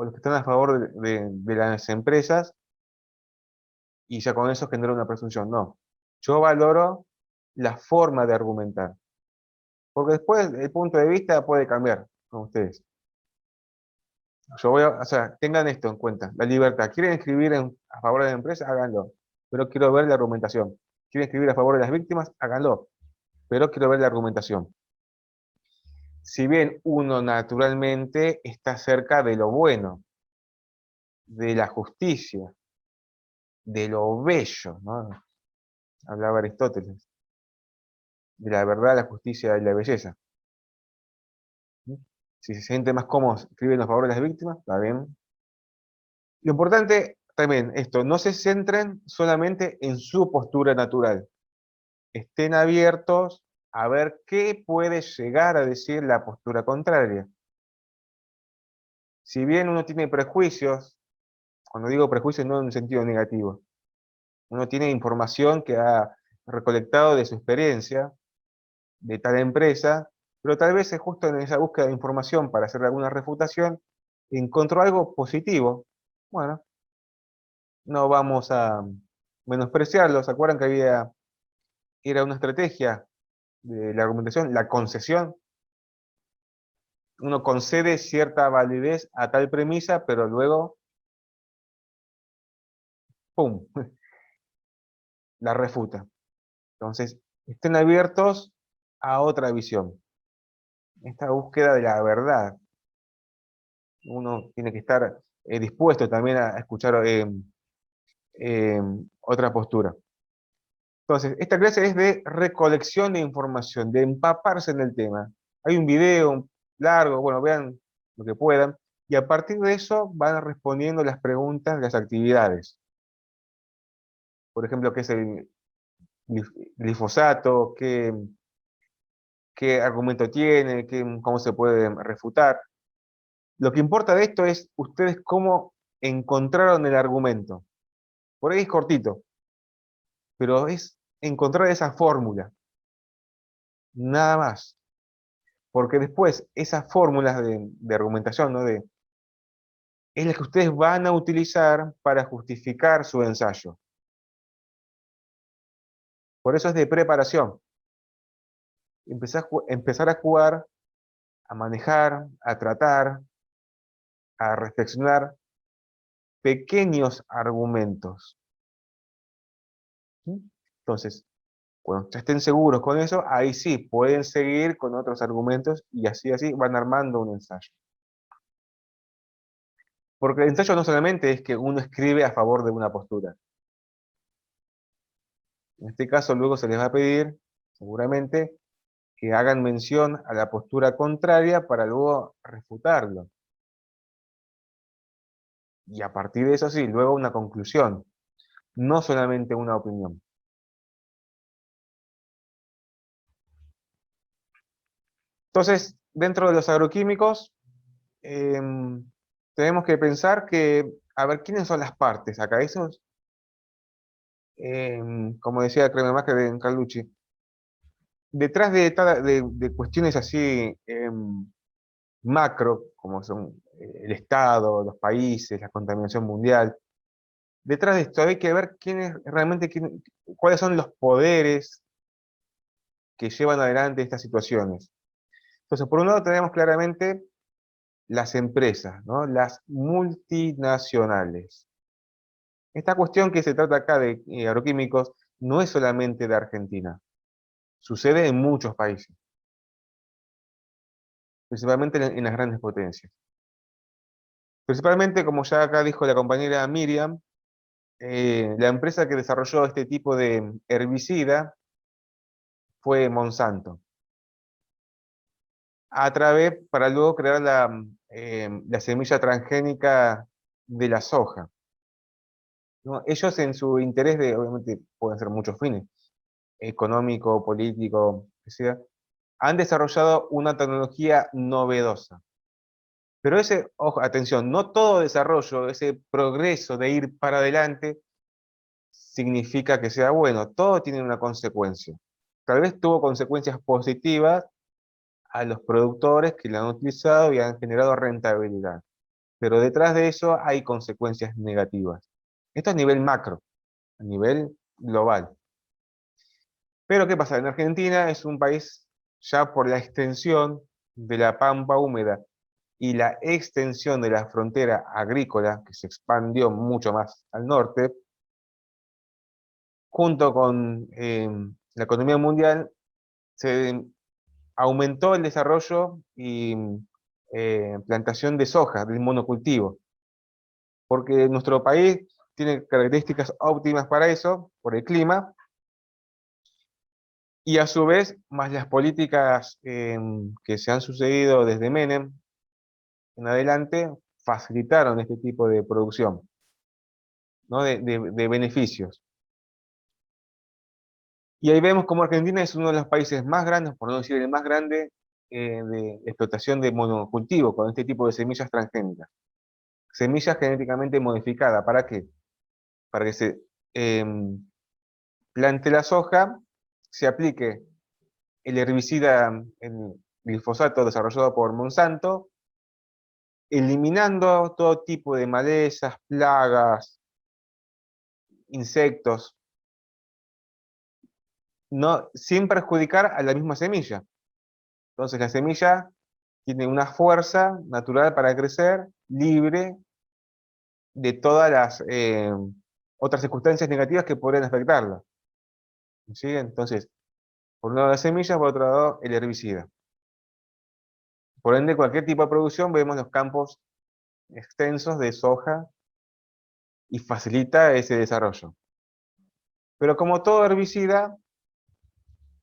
S1: o los que están a favor de las empresas, y ya con eso genera una presunción. No, yo valoro la forma de argumentar, porque después el punto de vista puede cambiar con ustedes. Yo o sea, tengan esto en cuenta, la libertad. ¿Quieren escribir a favor de la empresa? Háganlo, pero quiero ver la argumentación. ¿Quieren escribir a favor de las víctimas? Háganlo, pero quiero ver la argumentación. Si bien uno naturalmente está cerca de lo bueno, de la justicia, de lo bello, ¿no? Hablaba Aristóteles, de la verdad, la justicia y la belleza. Si se siente más cómodo escribiendo a favor de las víctimas, está bien. Lo importante también, esto, no se centren solamente en su postura natural. Estén abiertos a ver qué puede llegar a decir la postura contraria. Si bien uno tiene prejuicios, cuando digo prejuicios no en un sentido negativo, uno tiene información que ha recolectado de su experiencia, de tal empresa, pero tal vez es justo en esa búsqueda de información para hacer alguna refutación, encontró algo positivo. Bueno, no vamos a menospreciarlo. ¿Se acuerdan que era una estrategia de la argumentación, la concesión? Uno concede cierta validez a tal premisa, pero luego, ¡pum!, la refuta. Entonces, estén abiertos a otra visión. Esta búsqueda de la verdad. Uno tiene que estar dispuesto también a escuchar otra postura. Entonces, esta clase es de recolección de información, de empaparse en el tema. Hay un video largo, bueno, vean lo que puedan, y a partir de eso van respondiendo las preguntas de las actividades. Por ejemplo, ¿qué es el glifosato? ¿Qué argumento tiene? ¿Cómo se puede refutar? Lo que importa de esto es ustedes cómo encontraron el argumento. Por ahí es cortito, pero es encontrar esa fórmula, nada más. Porque después esas fórmulas de argumentación, ¿no? Es la que ustedes van a utilizar para justificar su ensayo. Por eso es de preparación. Empezar a jugar, a manejar, a tratar, a reflexionar pequeños argumentos. ¿Sí? Entonces, cuando ya estén seguros con eso, ahí sí, pueden seguir con otros argumentos y así van armando un ensayo. Porque el ensayo no solamente es que uno escribe a favor de una postura. En este caso luego se les va a pedir, seguramente, que hagan mención a la postura contraria para luego refutarlo. Y a partir de eso sí, luego una conclusión, no solamente una opinión. Entonces, dentro de los agroquímicos, tenemos que pensar que, a ver, ¿quiénes son las partes acá? Esos, como decía Krememacher en Carlucci, detrás de cuestiones así macro, como son el Estado, los países, la contaminación mundial, detrás de esto hay que ver cuáles son los poderes que llevan adelante estas situaciones. Entonces, por un lado tenemos claramente las empresas, ¿no? Las multinacionales. Esta cuestión que se trata acá de agroquímicos no es solamente de Argentina, sucede en muchos países, principalmente en las grandes potencias. Principalmente, como ya acá dijo la compañera Miriam, la empresa que desarrolló este tipo de herbicida fue Monsanto, para luego crear la semilla transgénica de la soja. ¿No? Ellos en su interés obviamente pueden ser muchos fines, económico, político, que sea, han desarrollado una tecnología novedosa. Pero ojo, atención, no todo desarrollo, ese progreso de ir para adelante, significa que sea bueno. Todo tiene una consecuencia. Tal vez tuvo consecuencias positivas a los productores que lo han utilizado y han generado rentabilidad. pero detrás de eso hay consecuencias negativas. Esto a nivel macro, a nivel global. Pero ¿qué pasa? En Argentina es un país ya por la extensión de la pampa húmeda y la extensión de la frontera agrícola, que se expandió mucho más al norte, junto con la economía mundial, se aumentó el desarrollo y plantación de soja, del monocultivo, porque nuestro país tiene características óptimas para eso, por el clima, y a su vez, más las políticas que se han sucedido desde Menem en adelante, facilitaron este tipo de producción, ¿no? de beneficios. Y ahí vemos como Argentina es uno de los países más grandes, por no decir el más grande, de explotación de monocultivo con este tipo de semillas transgénicas. Semillas genéticamente modificadas, ¿para qué? Para que se plante la soja, se aplique el herbicida, el glifosato desarrollado por Monsanto, eliminando todo tipo de malezas, plagas, insectos, no, sin perjudicar a la misma semilla. Entonces la semilla tiene una fuerza natural para crecer, libre de todas las otras circunstancias negativas que podrían afectarla. ¿Sí? Entonces, por un lado la semilla, por otro lado el herbicida. Por ende, cualquier tipo de producción, vemos los campos extensos de soja y facilita ese desarrollo. Pero como todo herbicida,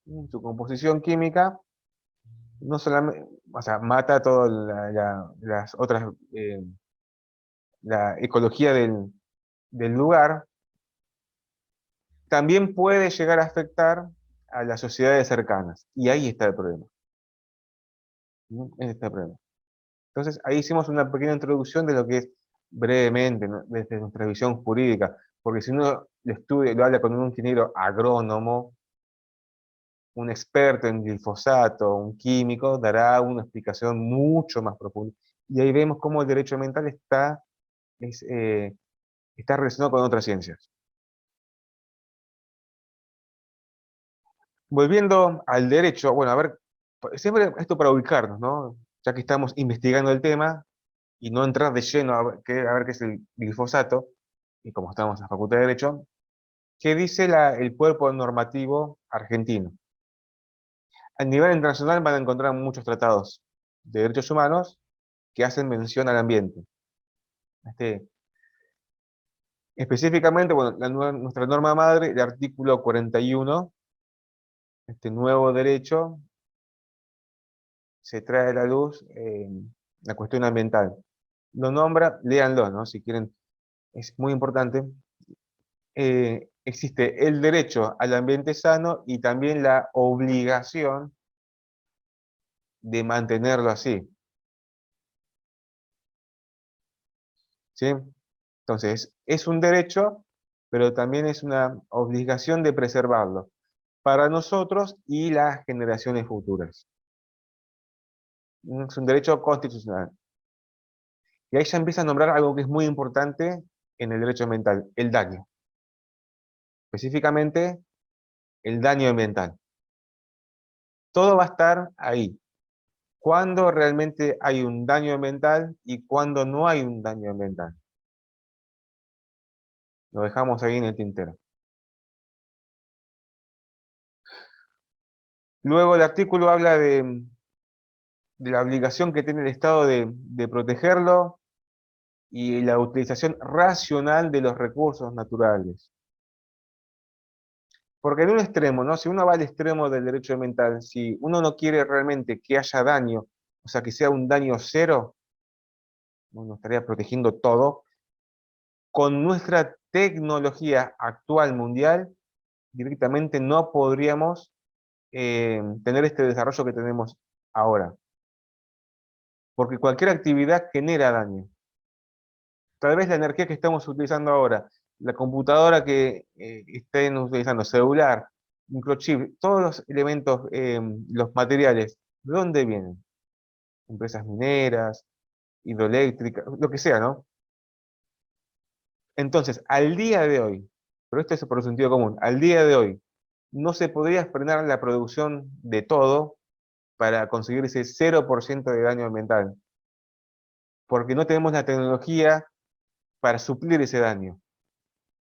S1: en su composición química, no solamente, o sea, mata todas las otras, la ecología del lugar, también puede llegar a afectar a las sociedades cercanas. Y ahí está el problema. ¿No? Ahí está el problema. Entonces, ahí hicimos una pequeña introducción de lo que es brevemente, ¿no? Desde nuestra visión jurídica, porque si uno lo estudia, lo habla con un ingeniero agrónomo, un experto en glifosato, un químico, dará una explicación mucho más profunda. Y ahí vemos cómo el derecho ambiental es, está relacionado con otras ciencias. Volviendo al derecho, bueno, a ver, siempre esto para ubicarnos, ¿no? Ya que estamos investigando el tema y no entrar de lleno a ver qué es el glifosato, y como estamos en la Facultad de Derecho, ¿qué dice el cuerpo normativo argentino? A nivel internacional van a encontrar muchos tratados de derechos humanos que hacen mención al ambiente. Este, específicamente, bueno, nuestra norma madre, el artículo 41, este nuevo derecho, se trae a la luz la cuestión ambiental. Lo nombra, léanlo, ¿no? Si quieren, es muy importante. Existe el derecho al ambiente sano y también la obligación de mantenerlo así. ¿Sí? Entonces, es un derecho, pero también es una obligación de preservarlo para nosotros y las generaciones futuras. Es un derecho constitucional. Y ahí ya empieza a nombrar algo que es muy importante en el derecho ambiental, el daño. Específicamente, el daño ambiental. Todo va a estar ahí. ¿Cuándo realmente hay un daño ambiental y cuándo no hay un daño ambiental? Lo dejamos ahí en el tintero. Luego el artículo habla de la obligación que tiene el Estado de protegerlo y la utilización racional de los recursos naturales. Porque en un extremo, ¿no? Si uno va al extremo del derecho ambiental, si uno no quiere realmente que haya daño, o sea, que sea un daño cero, uno estaría protegiendo todo. Con nuestra tecnología actual mundial, directamente no podríamos tener este desarrollo que tenemos ahora. Porque cualquier actividad genera daño. Tal vez la energía que estamos utilizando ahora, la computadora que estén utilizando, celular, microchip, todos los elementos, los materiales, ¿de dónde vienen? Empresas mineras, hidroeléctrica, lo que sea, ¿no? Entonces, al día de hoy, pero esto es por el sentido común, al día de hoy, no se podría frenar la producción de todo para conseguir ese 0% de daño ambiental, porque no tenemos la tecnología para suplir ese daño.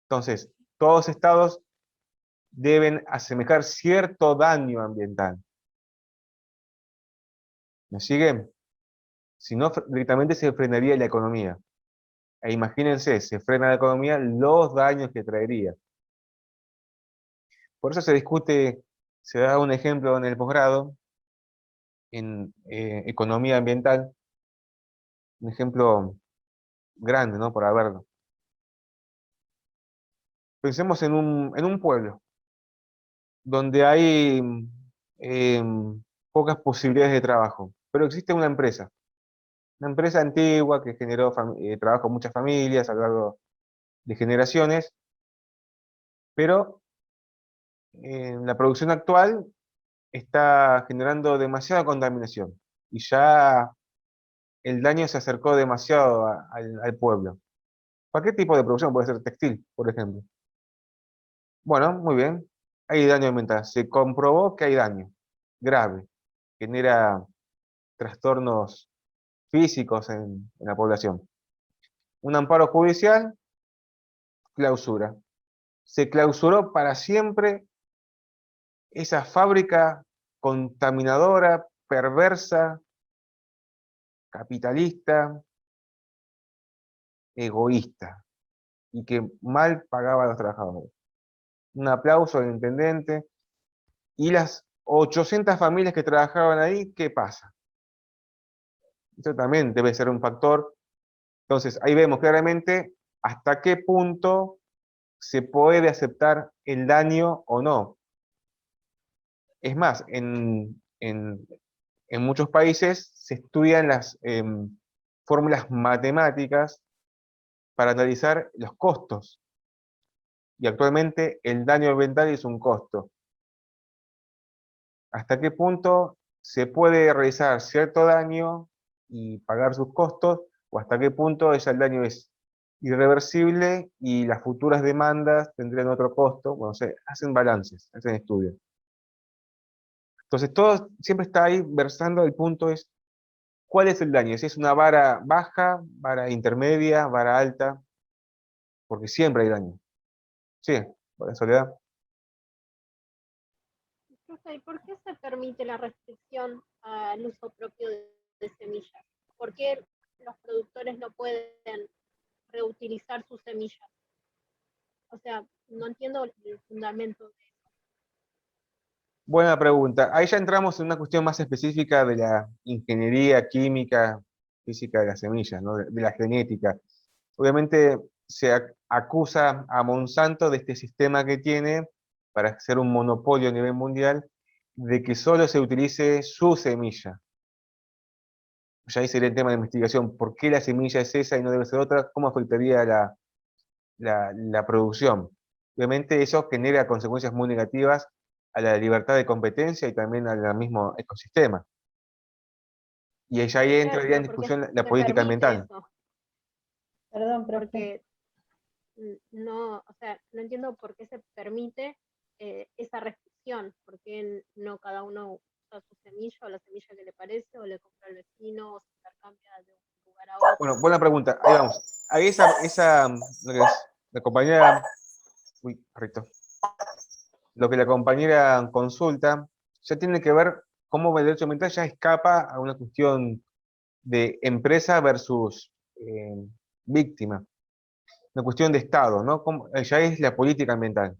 S1: Entonces, todos los estados deben asemejar cierto daño ambiental. ¿Me siguen? Si no, directamente se frenaría la economía. E imagínense, se frena la economía, los daños que traería. Por eso se discute, se da un ejemplo en el posgrado, en economía ambiental, un ejemplo grande, ¿no? Por verlo. Pensemos en un pueblo donde hay eh, pocas posibilidades de trabajo, pero existe una empresa antigua que generó trabajo a muchas familias a lo largo de generaciones, pero la producción actual está generando demasiada contaminación y ya el daño se acercó demasiado al pueblo. ¿Para qué tipo de producción? Puede ser textil, por ejemplo. Bueno, muy bien. Hay daño ambiental. Se comprobó que hay daño grave. Genera trastornos físicos en la población. Un amparo judicial, clausura. Se clausuró para siempre esa fábrica contaminadora, perversa, capitalista, egoísta y que mal pagaba a los trabajadores. Un aplauso al intendente. Y las 800 familias que trabajaban ahí, ¿qué pasa? Eso también debe ser un factor. Entonces, ahí vemos claramente hasta qué punto se puede aceptar el daño o no. Es más, en muchos países se estudian las fórmulas matemáticas para analizar los costos. Y actualmente el daño ambiental es un costo. ¿Hasta qué punto se puede realizar cierto daño y pagar sus costos? ¿O hasta qué punto ya el daño es irreversible y las futuras demandas tendrían otro costo? Bueno, se hacen balances, hacen estudios. Entonces todo siempre está ahí versando, el punto es, ¿cuál es el daño? Si es una vara baja, vara intermedia, vara alta, porque siempre hay daño. Sí, por Soledad.
S4: Profe, ¿y por qué se permite la restricción al uso propio de semillas? ¿Por qué los productores no pueden reutilizar sus semillas? O sea, no entiendo el fundamento.
S1: Buena pregunta. Ahí ya entramos en una cuestión más específica de la ingeniería química, física de las semillas, ¿no? De la genética. Obviamente se acusa a Monsanto de este sistema que tiene para hacer un monopolio a nivel mundial de que solo se utilice su semilla. Ya ahí sería el tema de investigación. ¿Por qué la semilla es esa y no debe ser otra? ¿Cómo afectaría la producción? Obviamente eso genera consecuencias muy negativas a la libertad de competencia y también al mismo ecosistema. Y ahí
S4: Claro,
S1: entraría en
S4: pero ¿por qué
S1: discusión la
S4: se
S1: política
S4: permite
S1: ambiental.
S4: eso?
S2: Perdón, profe.
S4: Porque no, o sea, no entiendo por qué se permite esa restricción, por qué no cada uno usa su semilla o la semilla que le parece, o le compra al vecino, o se intercambia de un lugar a
S1: Bueno,
S4: otro.
S1: buena pregunta. Ahí vamos. Ahí lo que es, la compañera, uy, correcto. Lo que la compañera consulta ya tiene que ver cómo el derecho ambiental ya escapa a una cuestión de empresa versus víctima. Una cuestión de Estado, ¿no? Ya es la política ambiental.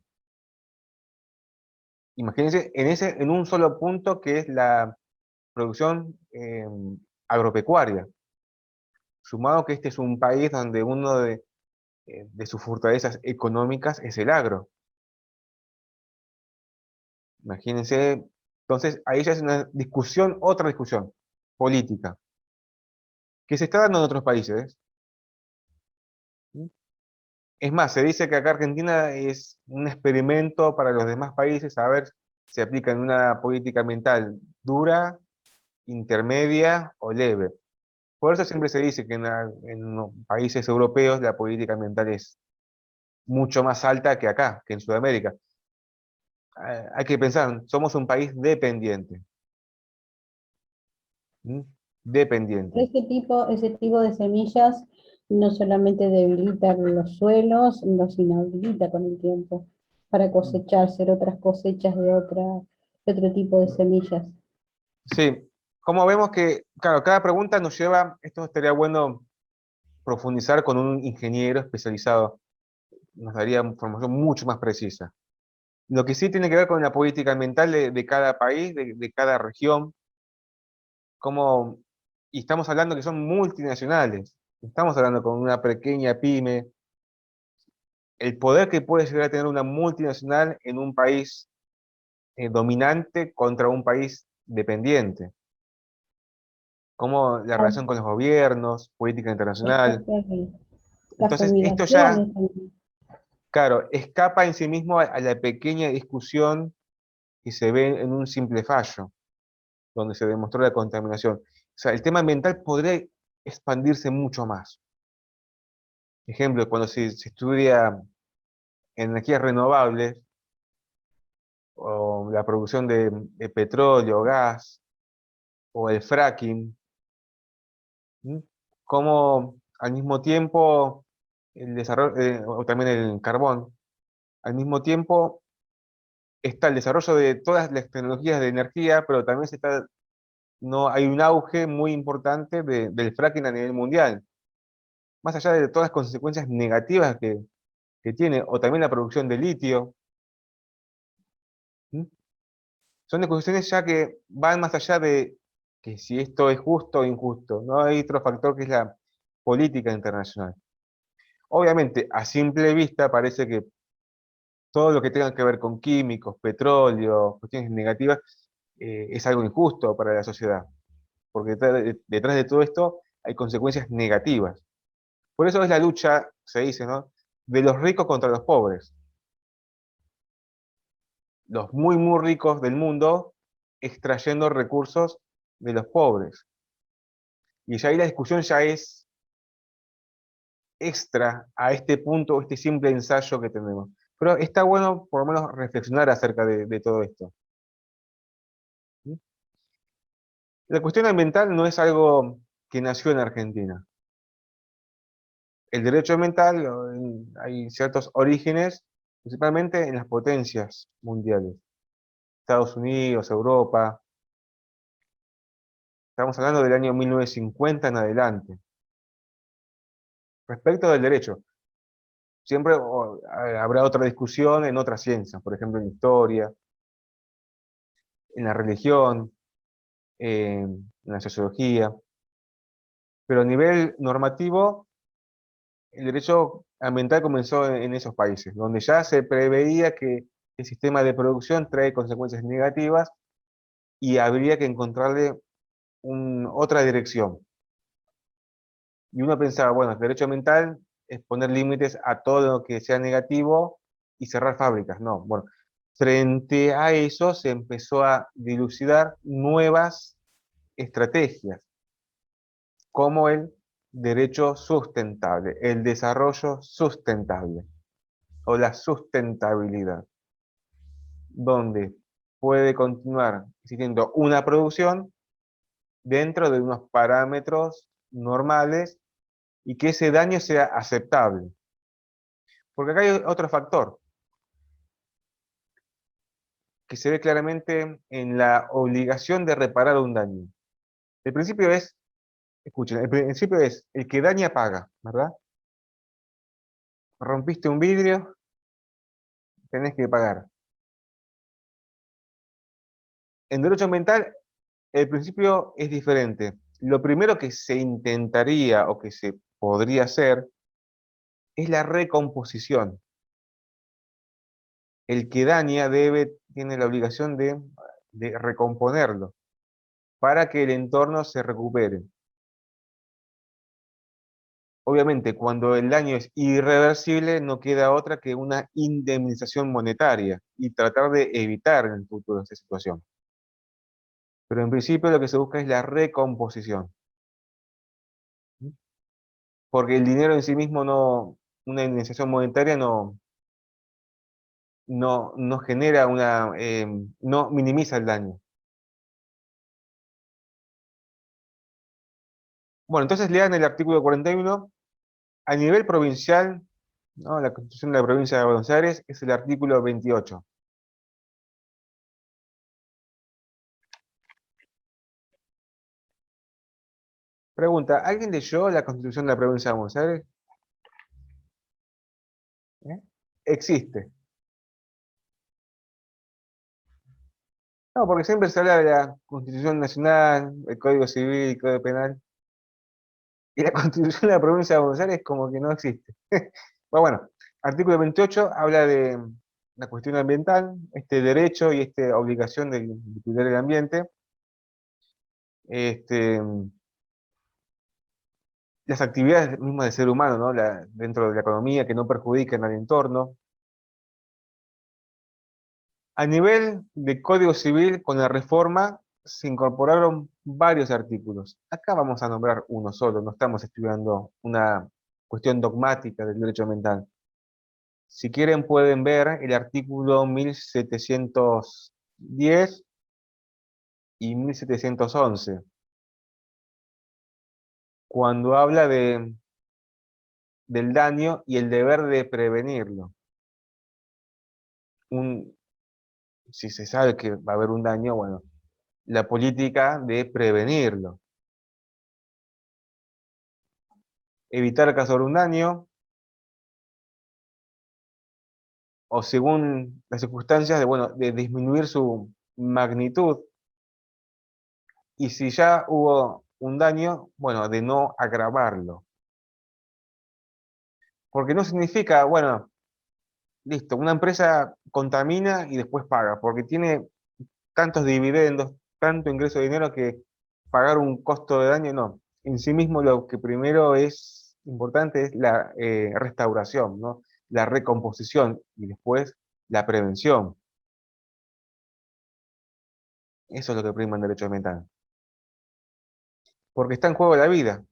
S1: Imagínense en un solo punto que es la producción agropecuaria. Sumado que este es un país donde uno de sus fortalezas económicas es el agro. Imagínense, entonces ahí ya es una discusión, otra discusión política, que se está dando en otros países. ¿Sí? Es más, se dice que acá Argentina es un experimento para los demás países a ver si aplican una política ambiental dura, intermedia o leve. Por eso siempre se dice que en los países europeos la política ambiental es mucho más alta que acá, que en Sudamérica. Hay que pensar, somos un país dependiente. ¿Mm? Dependiente.
S5: Ese tipo de semillas no solamente debilita los suelos, los inhabilita con el tiempo para cosechar, hacer otras cosechas de otro tipo de semillas.
S1: Sí, como vemos que, claro, cada pregunta nos lleva, esto estaría bueno profundizar con un ingeniero especializado, nos daría información mucho más precisa. Lo que sí tiene que ver con la política ambiental de cada país, de cada región, como, y estamos hablando que son multinacionales, estamos hablando con una pequeña pyme, el poder que puede llegar a tener una multinacional en un país dominante contra un país dependiente, como la relación con los gobiernos, política internacional.
S5: Las
S1: Entonces, esto ya,
S5: fumigaciones también.
S1: claro, escapa en sí mismo a la pequeña discusión que se ve en un simple fallo, donde se demostró la contaminación. O sea, el tema ambiental podría expandirse mucho más. Ejemplo, cuando se estudia energías renovables o la producción de petróleo, gas o el fracking, ¿sí? Como al mismo tiempo el desarrollo, o también el carbón, al mismo tiempo está el desarrollo de todas las tecnologías de energía, pero también no, hay un auge muy importante del fracking a nivel mundial, más allá de todas las consecuencias negativas que tiene, o también la producción de litio. ¿Sí? Son discusiones ya que van más allá de que si esto es justo o injusto, ¿no? Hay otro factor que es la política internacional. Obviamente, a simple vista parece que todo lo que tenga que ver con químicos, petróleo, cuestiones negativas, es algo injusto para la sociedad, porque detrás de todo esto hay consecuencias negativas. Por eso es la lucha, se dice, ¿no? De los ricos contra los pobres. Los muy, muy ricos del mundo extrayendo recursos de los pobres. Y ya ahí la discusión ya es extra a este punto, este simple ensayo que tenemos. Pero está bueno por lo menos reflexionar acerca de todo esto. ¿Sí? La cuestión ambiental no es algo que nació en Argentina. El derecho ambiental, hay ciertos orígenes, principalmente en las potencias mundiales. Estados Unidos, Europa. Estamos hablando del año 1950 en adelante. Respecto del derecho, siempre habrá otra discusión en otras ciencias, por ejemplo en historia, en la religión, en la sociología. Pero a nivel normativo, el derecho ambiental comenzó en esos países, donde ya se preveía que el sistema de producción trae consecuencias negativas y habría que encontrarle otra dirección. Y uno pensaba, bueno, el derecho ambiental es poner límites a todo lo que sea negativo y cerrar fábricas. No, bueno, frente a eso se empezó a dilucidar nuevas estrategias, como el derecho sustentable, el desarrollo sustentable o la sustentabilidad, donde puede continuar existiendo una producción dentro de unos parámetros normales y que ese daño sea aceptable. Porque acá hay otro factor que se ve claramente en la obligación de reparar un daño. El principio es, escuchen, el principio es el que daña paga, ¿verdad? Rompiste un vidrio, tenés que pagar. En derecho ambiental, el principio es diferente. Lo primero que se intentaría o que se podría hacer es la recomposición. El que daña tiene la obligación de recomponerlo para que el entorno se recupere. Obviamente, cuando el daño es irreversible, no queda otra que una indemnización monetaria y tratar de evitar en el futuro esa situación. Pero en principio lo que se busca es la recomposición. porque el dinero en sí mismo no, una indemnización monetaria no genera no minimiza el daño. Bueno, entonces lean el artículo 41. A nivel provincial, ¿no? La Constitución de la provincia de Buenos Aires es el artículo 28. Pregunta, ¿alguien leyó la Constitución de la provincia de Buenos Aires? ¿Eh? Existe. No, porque siempre se habla de la Constitución Nacional, el Código Civil, el Código Penal, y la Constitución de la provincia de Buenos Aires como que no existe. Bueno, artículo 28 habla de la cuestión ambiental, este derecho y esta obligación de cuidar el ambiente. Este, las actividades mismas del ser humano, ¿no? Dentro de la economía, que no perjudiquen al entorno. A nivel de Código Civil, con la reforma se incorporaron varios artículos. Acá vamos a nombrar uno solo, no estamos estudiando una cuestión dogmática del derecho ambiental. Si quieren pueden ver el artículo 1710 y 1711, cuando habla del daño y el deber de prevenirlo. Si se sabe que va a haber un daño, bueno, la política de prevenirlo. Evitar causar un daño, o según las circunstancias, de disminuir su magnitud. Y si ya hubo un daño, bueno, de no agravarlo. Porque no significa, bueno, listo, una empresa contamina y después paga, porque tiene tantos dividendos, tanto ingreso de dinero que pagar un costo de daño, no. En sí mismo lo que primero es importante es la restauración, ¿no? La recomposición y después la prevención. Eso es lo que prima en derecho ambiental. Porque está en juego la vida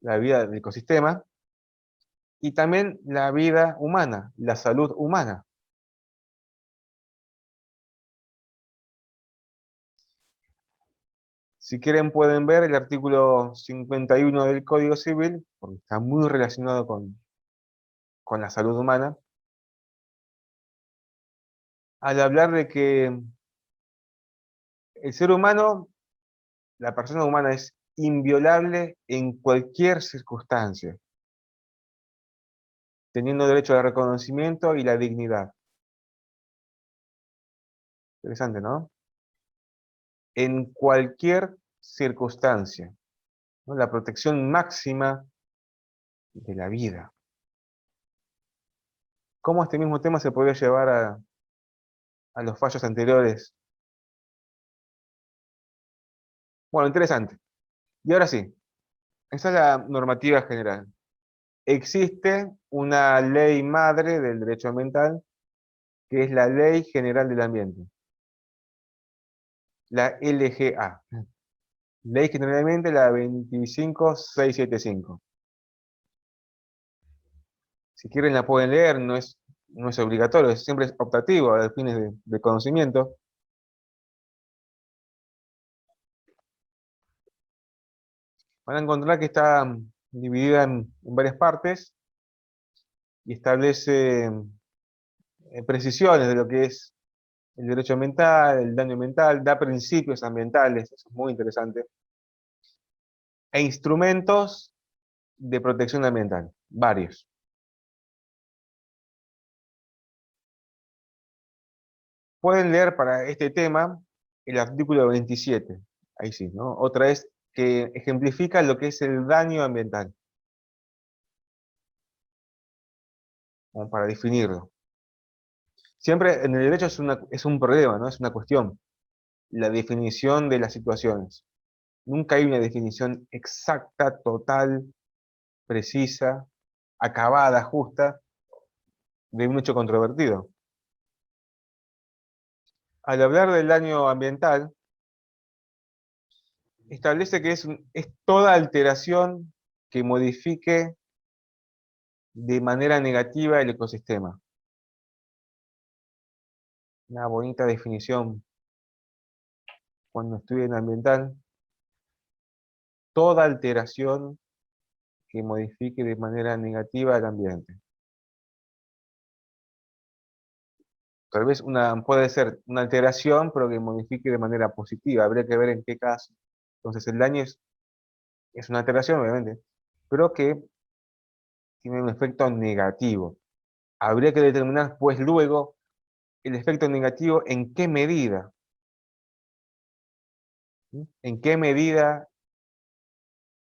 S1: del ecosistema y también la vida humana, la salud humana. Si quieren pueden ver el artículo 51 del Código Civil, porque está muy relacionado con la salud humana, al hablar de que el ser humano, la persona humana es inviolable en cualquier circunstancia, teniendo derecho al reconocimiento y la dignidad. Interesante, ¿no? En cualquier circunstancia, ¿no? La protección máxima de la vida. ¿Cómo este mismo tema se podría llevar a los fallos anteriores? Bueno, interesante. Y ahora sí, esa es la normativa general. Existe una ley madre del derecho ambiental, que es la Ley General del Ambiente, la LGA. Ley General del Ambiente, la 25675. Si quieren la pueden leer, no es obligatorio, siempre es optativo a fines de conocimiento. Van a encontrar que está dividida en varias partes y establece precisiones de lo que es el derecho ambiental, el daño ambiental, da principios ambientales, eso es muy interesante, e instrumentos de protección ambiental, varios. Pueden leer para este tema el artículo 27, ahí sí, ¿no? Otra vez que ejemplifica lo que es el daño ambiental, como para definirlo. Siempre en el derecho es un problema, ¿no? Es una cuestión, la definición de las situaciones. Nunca hay una definición exacta, total, precisa, acabada, justa, de un hecho controvertido. Al hablar del daño ambiental, establece que es toda alteración que modifique de manera negativa el ecosistema. Una bonita definición cuando estudien ambiental. Toda alteración que modifique de manera negativa el ambiente. Tal vez puede ser una alteración, pero que modifique de manera positiva. Habría que ver en qué caso. Entonces el daño es una alteración, obviamente, pero que tiene un efecto negativo. Habría que determinar, pues, luego el efecto negativo en qué medida. ¿Sí? En qué medida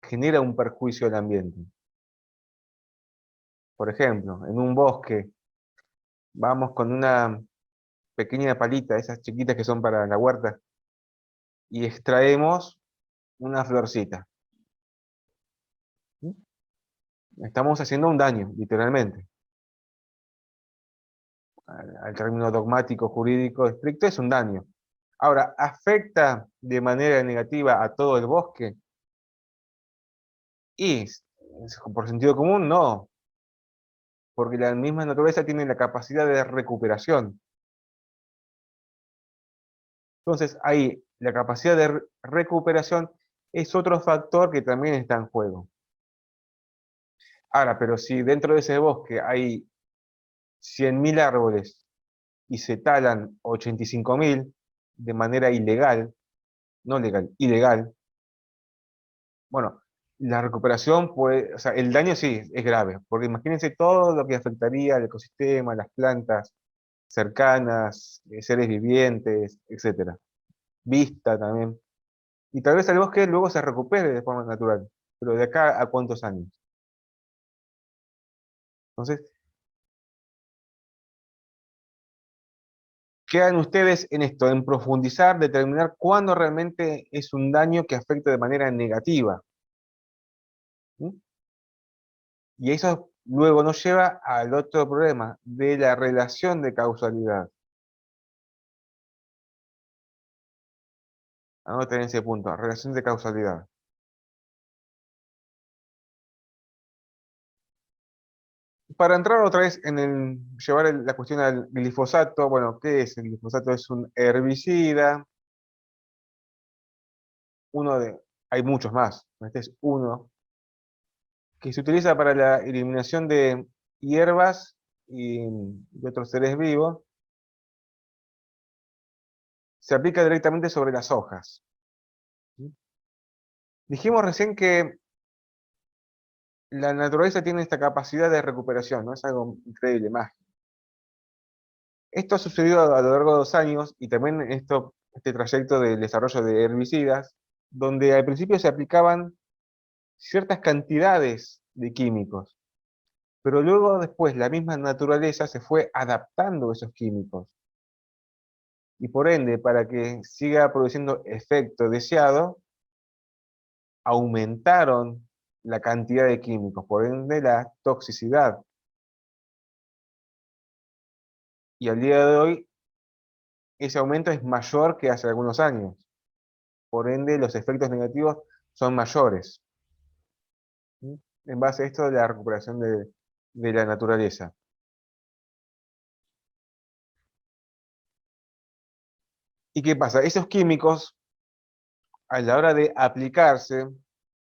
S1: genera un perjuicio al ambiente. Por ejemplo, en un bosque, vamos con una pequeña palita, esas chiquitas que son para la huerta, y extraemos una florcita. ¿Sí? Estamos haciendo un daño, literalmente. Al término dogmático, jurídico, estricto, es un daño. Ahora, ¿afecta de manera negativa a todo el bosque? Y, por sentido común, no, porque la misma naturaleza tiene la capacidad de recuperación. Entonces, ahí, la capacidad de recuperación es otro factor que también está en juego. Ahora, pero si dentro de ese bosque hay 100.000 árboles y se talan 85.000 de manera ilegal, no legal, ilegal, bueno, la recuperación puede, o sea, el daño sí es grave, porque imagínense todo lo que afectaría al ecosistema, las plantas cercanas, seres vivientes, etcétera. Vista también. Y tal vez el bosque luego se recupere de forma natural, pero ¿de acá a cuántos años? Entonces, quedan ustedes en esto, en profundizar, determinar cuándo realmente es un daño que afecta de manera negativa. ¿Sí? Y eso luego nos lleva al otro problema, de la relación de causalidad. Anoten ese punto, relación de causalidad. Para entrar otra vez llevar la cuestión al glifosato, bueno, ¿qué es? El glifosato es un herbicida, hay muchos más, este es uno, que se utiliza para la eliminación de hierbas y de otros seres vivos. Se aplica directamente sobre las hojas. ¿Sí? Dijimos recién que la naturaleza tiene esta capacidad de recuperación, ¿no? Es algo increíble, mágico. Esto ha sucedido a lo largo de los años y también este trayecto del desarrollo de herbicidas, donde al principio se aplicaban ciertas cantidades de químicos, pero luego después la misma naturaleza se fue adaptando a esos químicos. Y por ende, para que siga produciendo efecto deseado, aumentaron la cantidad de químicos, por ende la toxicidad. Y al día de hoy, ese aumento es mayor que hace algunos años. Por ende, los efectos negativos son mayores. ¿Sí? En base a esto de la recuperación de la naturaleza. ¿Y qué pasa? Esos químicos, a la hora de aplicarse,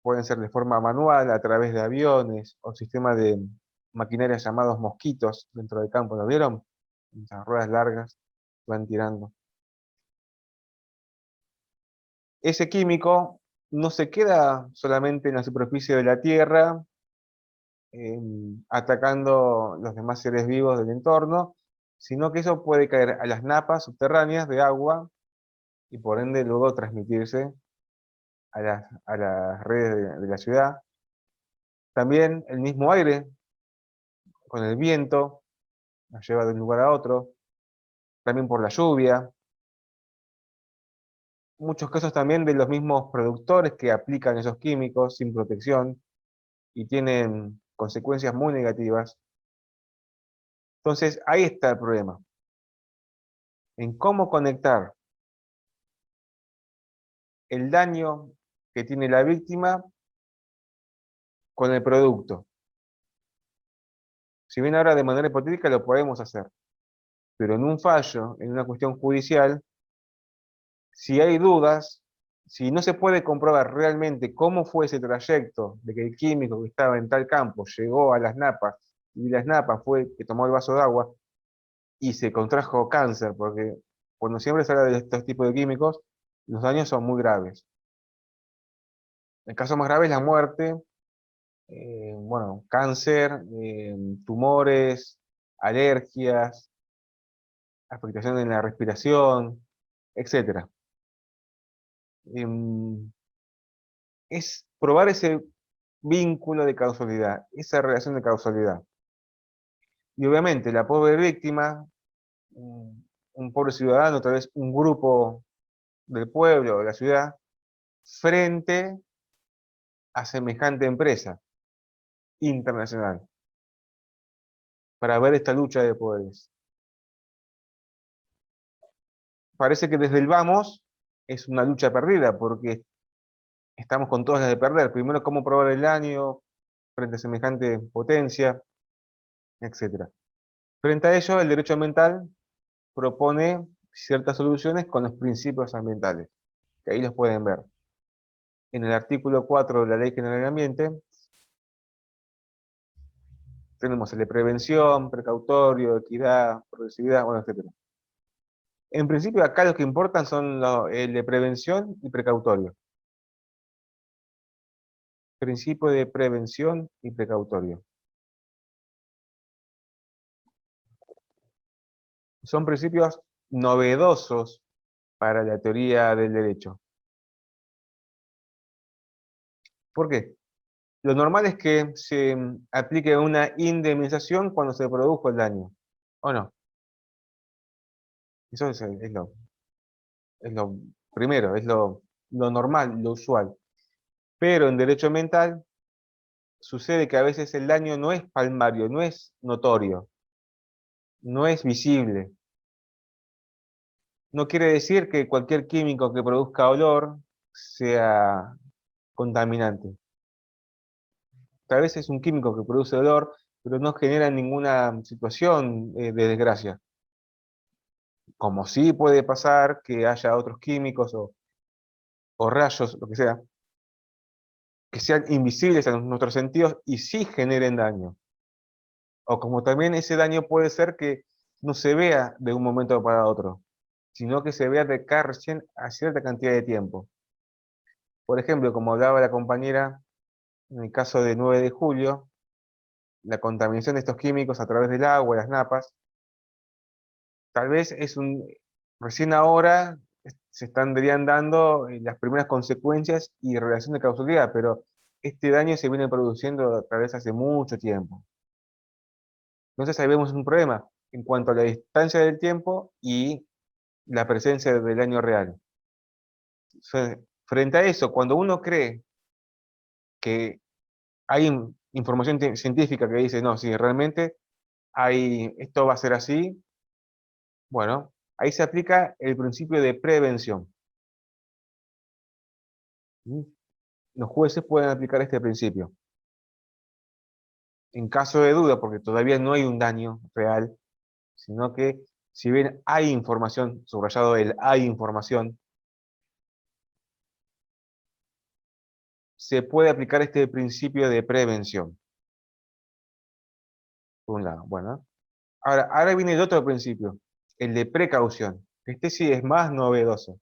S1: pueden ser de forma manual, a través de aviones o sistemas de maquinaria llamados mosquitos dentro del campo, ¿lo vieron? Esas ruedas largas van tirando. Ese químico no se queda solamente en la superficie de la Tierra, atacando los demás seres vivos del entorno, sino que eso puede caer a las napas subterráneas de agua y por ende luego transmitirse a las redes de la ciudad. También el mismo aire, con el viento, nos lleva de un lugar a otro, también por la lluvia. Muchos casos también de los mismos productores que aplican esos químicos sin protección y tienen consecuencias muy negativas. Entonces, ahí está el problema, en cómo conectar el daño que tiene la víctima con el producto. Si bien ahora de manera hipotética lo podemos hacer, pero en un fallo, en una cuestión judicial, si hay dudas, si no se puede comprobar realmente cómo fue ese trayecto de que el químico que estaba en tal campo llegó a las napas, y las napas fue que tomó el vaso de agua y se contrajo cáncer, porque cuando siempre se habla de estos tipos de químicos, los daños son muy graves. El caso más grave es la muerte, bueno, cáncer, tumores, alergias, afectación en la respiración, etc. Es probar ese vínculo de causalidad, esa relación de causalidad. Y obviamente la pobre víctima, un pobre ciudadano, tal vez un grupo del pueblo o de la ciudad, frente a semejante empresa internacional, para ver esta lucha de poderes. Parece que desde el vamos es una lucha perdida, porque estamos con todas las de perder. Primero, cómo probar el daño frente a semejante potencia, etc. Frente a ello, el derecho ambiental propone ciertas soluciones con los principios ambientales, que ahí los pueden ver. En el artículo 4 de la Ley General del Ambiente, tenemos el de prevención, precautorio, equidad, progresividad, bueno, etc. En principio, acá los que importan son el de prevención y precautorio. Principio de prevención y precautorio. Son principios novedosos para la teoría del derecho. ¿Por qué? Lo normal es que se aplique una indemnización cuando se produjo el daño, ¿o no? Eso es lo primero, es lo normal, lo usual. Pero en derecho ambiental sucede que a veces el daño no es palmario, no es notorio, no es visible. No quiere decir que cualquier químico que produzca olor sea contaminante. Tal vez es un químico que produce olor, pero no genera ninguna situación de desgracia. Como sí puede pasar que haya otros químicos o rayos, lo que sea, que sean invisibles a nuestros sentidos y sí generen daño. O como también ese daño puede ser que no se vea de un momento para otro, sino que se vea de acá recién a cierta cantidad de tiempo. Por ejemplo, como hablaba la compañera, en el caso de 9 de julio, la contaminación de estos químicos a través del agua, las napas, tal vez recién ahora se estarían dando las primeras consecuencias y relación de causalidad, pero este daño se viene produciendo tal vez hace mucho tiempo. Entonces ahí vemos un problema en cuanto a la distancia del tiempo y la presencia del daño real. Frente a eso, cuando uno cree que hay información científica que dice, no, si realmente esto va a ser así, bueno, ahí se aplica el principio de prevención. ¿Mm? Los jueces pueden aplicar este principio. En caso de duda, porque todavía no hay un daño real, sino que si bien hay información, subrayado hay información, se puede aplicar este principio de prevención. Por un lado, bueno. Ahora viene el otro principio, el de precaución. Este sí es más novedoso.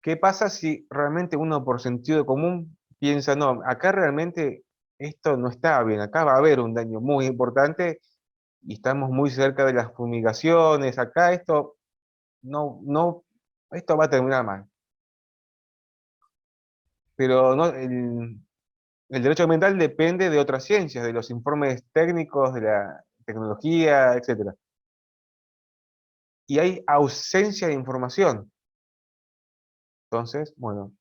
S1: ¿Qué pasa si realmente uno por sentido común piensa, no, acá realmente esto no está bien, acá va a haber un daño muy importante y estamos muy cerca de las fumigaciones, acá esto esto va a terminar mal. Pero no, el derecho ambiental depende de otras ciencias, de los informes técnicos, de la tecnología, etc. Y hay ausencia de información. Entonces, bueno,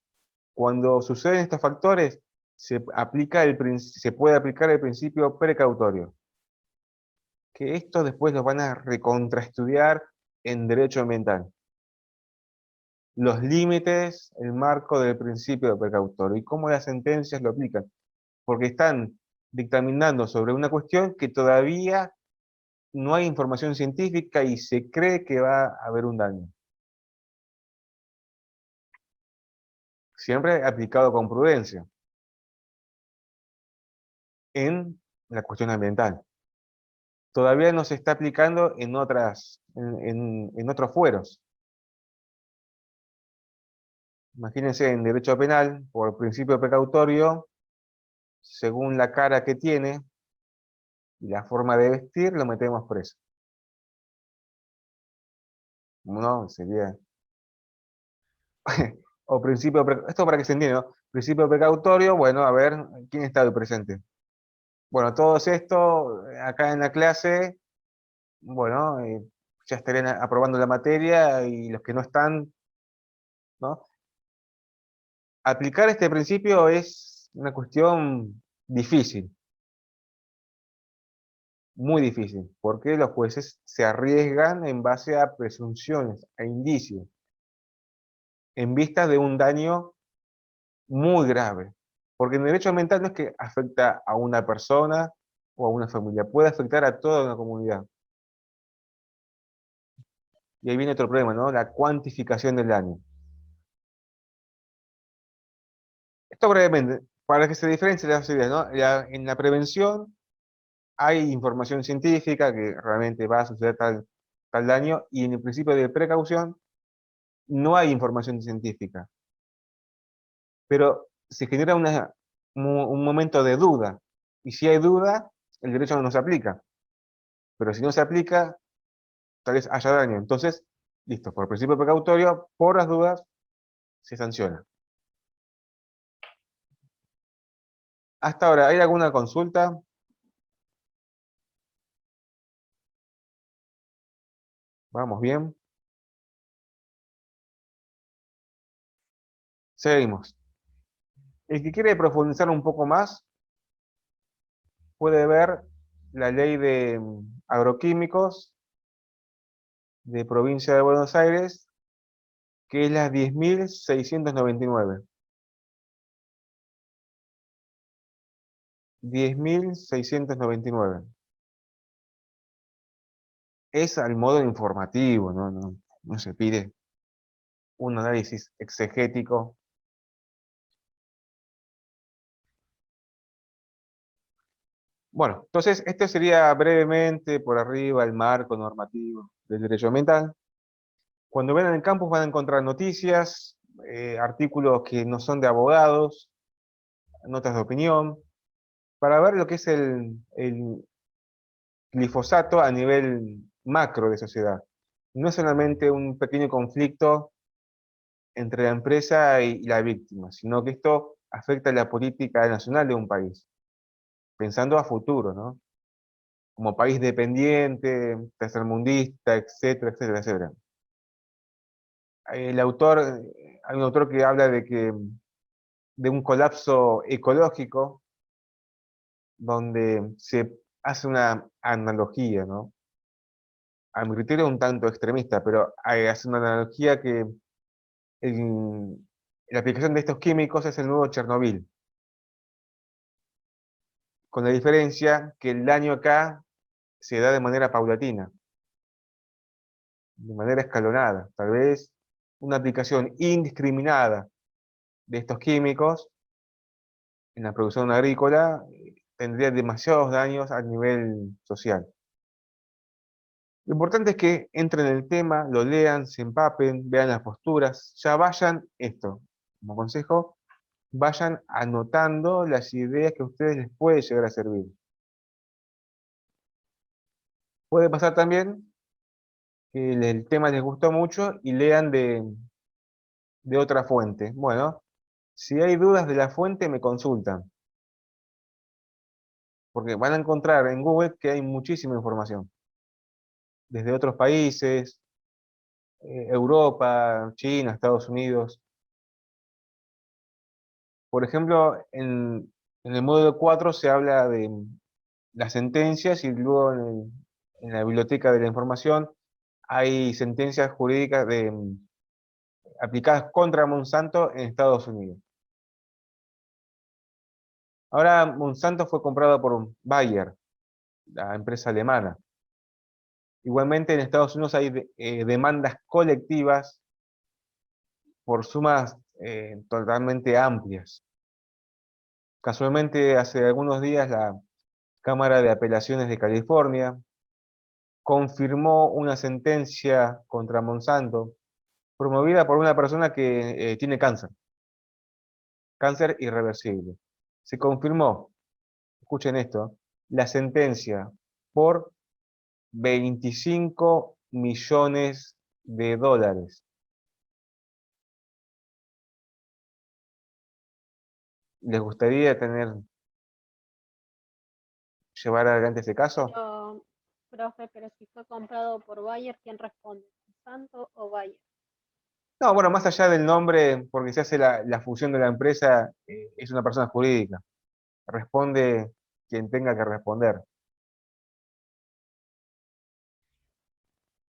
S1: cuando suceden estos factores, se puede aplicar el principio precautorio, que esto después lo van a recontraestudiar en derecho ambiental. los límites, el marco del principio de precautorio y cómo las sentencias lo aplican, porque están dictaminando sobre una cuestión que todavía no hay información científica y se cree que va a haber un daño. Siempre aplicado con prudencia en la cuestión ambiental. Todavía no se está aplicando en otros fueros. Imagínense, en derecho penal, por principio precautorio, según la cara que tiene y la forma de vestir, lo metemos preso. No, sería... o principio, esto para que se entienda, ¿no? Principio precautorio, bueno, a ver, ¿quién está hoy presente? Bueno, todos estos, acá en la clase, bueno, ya estarían aprobando la materia y los que no están, ¿no? Aplicar este principio es una cuestión difícil, muy difícil, porque los jueces se arriesgan en base a presunciones, a indicios, en vista de un daño muy grave. Porque el derecho ambiental no es que afecta a una persona o a una familia, puede afectar a toda una comunidad. Y ahí viene otro problema, ¿no? La cuantificación del daño. Esto brevemente, para que se diferencie las ideas, ¿no? En la prevención hay información científica que realmente va a suceder tal daño, y en el principio de precaución no hay información científica. Pero se genera un momento de duda, y si hay duda, el derecho no se aplica. Pero si no se aplica, tal vez haya daño. Entonces, listo, por principio precautorio, por las dudas, se sanciona. Hasta ahora, ¿hay alguna consulta? Vamos bien. Seguimos. El que quiere profundizar un poco más, puede ver la ley de agroquímicos de Provincia de Buenos Aires, que es la 10.699. 10.699. Es al modo informativo, no se pide un análisis exegético. Bueno, entonces este sería brevemente por arriba el marco normativo del derecho ambiental. Cuando ven en el campus van a encontrar noticias, artículos que no son de abogados, notas de opinión, para ver lo que es el glifosato a nivel macro de sociedad. No es solamente un pequeño conflicto entre la empresa y la víctima, sino que esto afecta la política nacional de un país, pensando a futuro, ¿no? Como país dependiente, tercermundista, etcétera, etcétera, etcétera. El autor, hay un autor que habla de un colapso ecológico, donde se hace una analogía, ¿no? A mi criterio un tanto extremista, pero hace una analogía que la aplicación de estos químicos es el nuevo Chernobyl, con la diferencia que el daño acá se da de manera paulatina, de manera escalonada. Tal vez una aplicación indiscriminada de estos químicos en la producción agrícola tendría demasiados daños a nivel social. Lo importante es que entren en el tema, lo lean, se empapen, vean las posturas, ya vayan esto, como consejo, vayan anotando las ideas que a ustedes les puede llegar a servir. Puede pasar también que el tema les gustó mucho y lean de otra fuente. Bueno, si hay dudas de la fuente, me consultan, porque van a encontrar en Google que hay muchísima información, desde otros países, Europa, China, Estados Unidos. Por ejemplo, en el módulo 4 se habla de las sentencias, y luego en la biblioteca de la información hay sentencias jurídicas aplicadas contra Monsanto en Estados Unidos. Ahora Monsanto fue comprado por Bayer, la empresa alemana. Igualmente en Estados Unidos hay demandas colectivas por sumas totalmente amplias. Casualmente hace algunos días la Cámara de Apelaciones de California confirmó una sentencia contra Monsanto promovida por una persona que tiene cáncer irreversible. Se confirmó, escuchen esto, la sentencia por 25 millones de dólares. ¿Les gustaría llevar adelante ese caso?
S4: Pero, profe, pero si fue comprado por Bayer, ¿quién responde? ¿Monsanto o Bayer?
S1: No, bueno, más allá del nombre, porque se hace la fusión de la empresa, es una persona jurídica. Responde quien tenga que responder.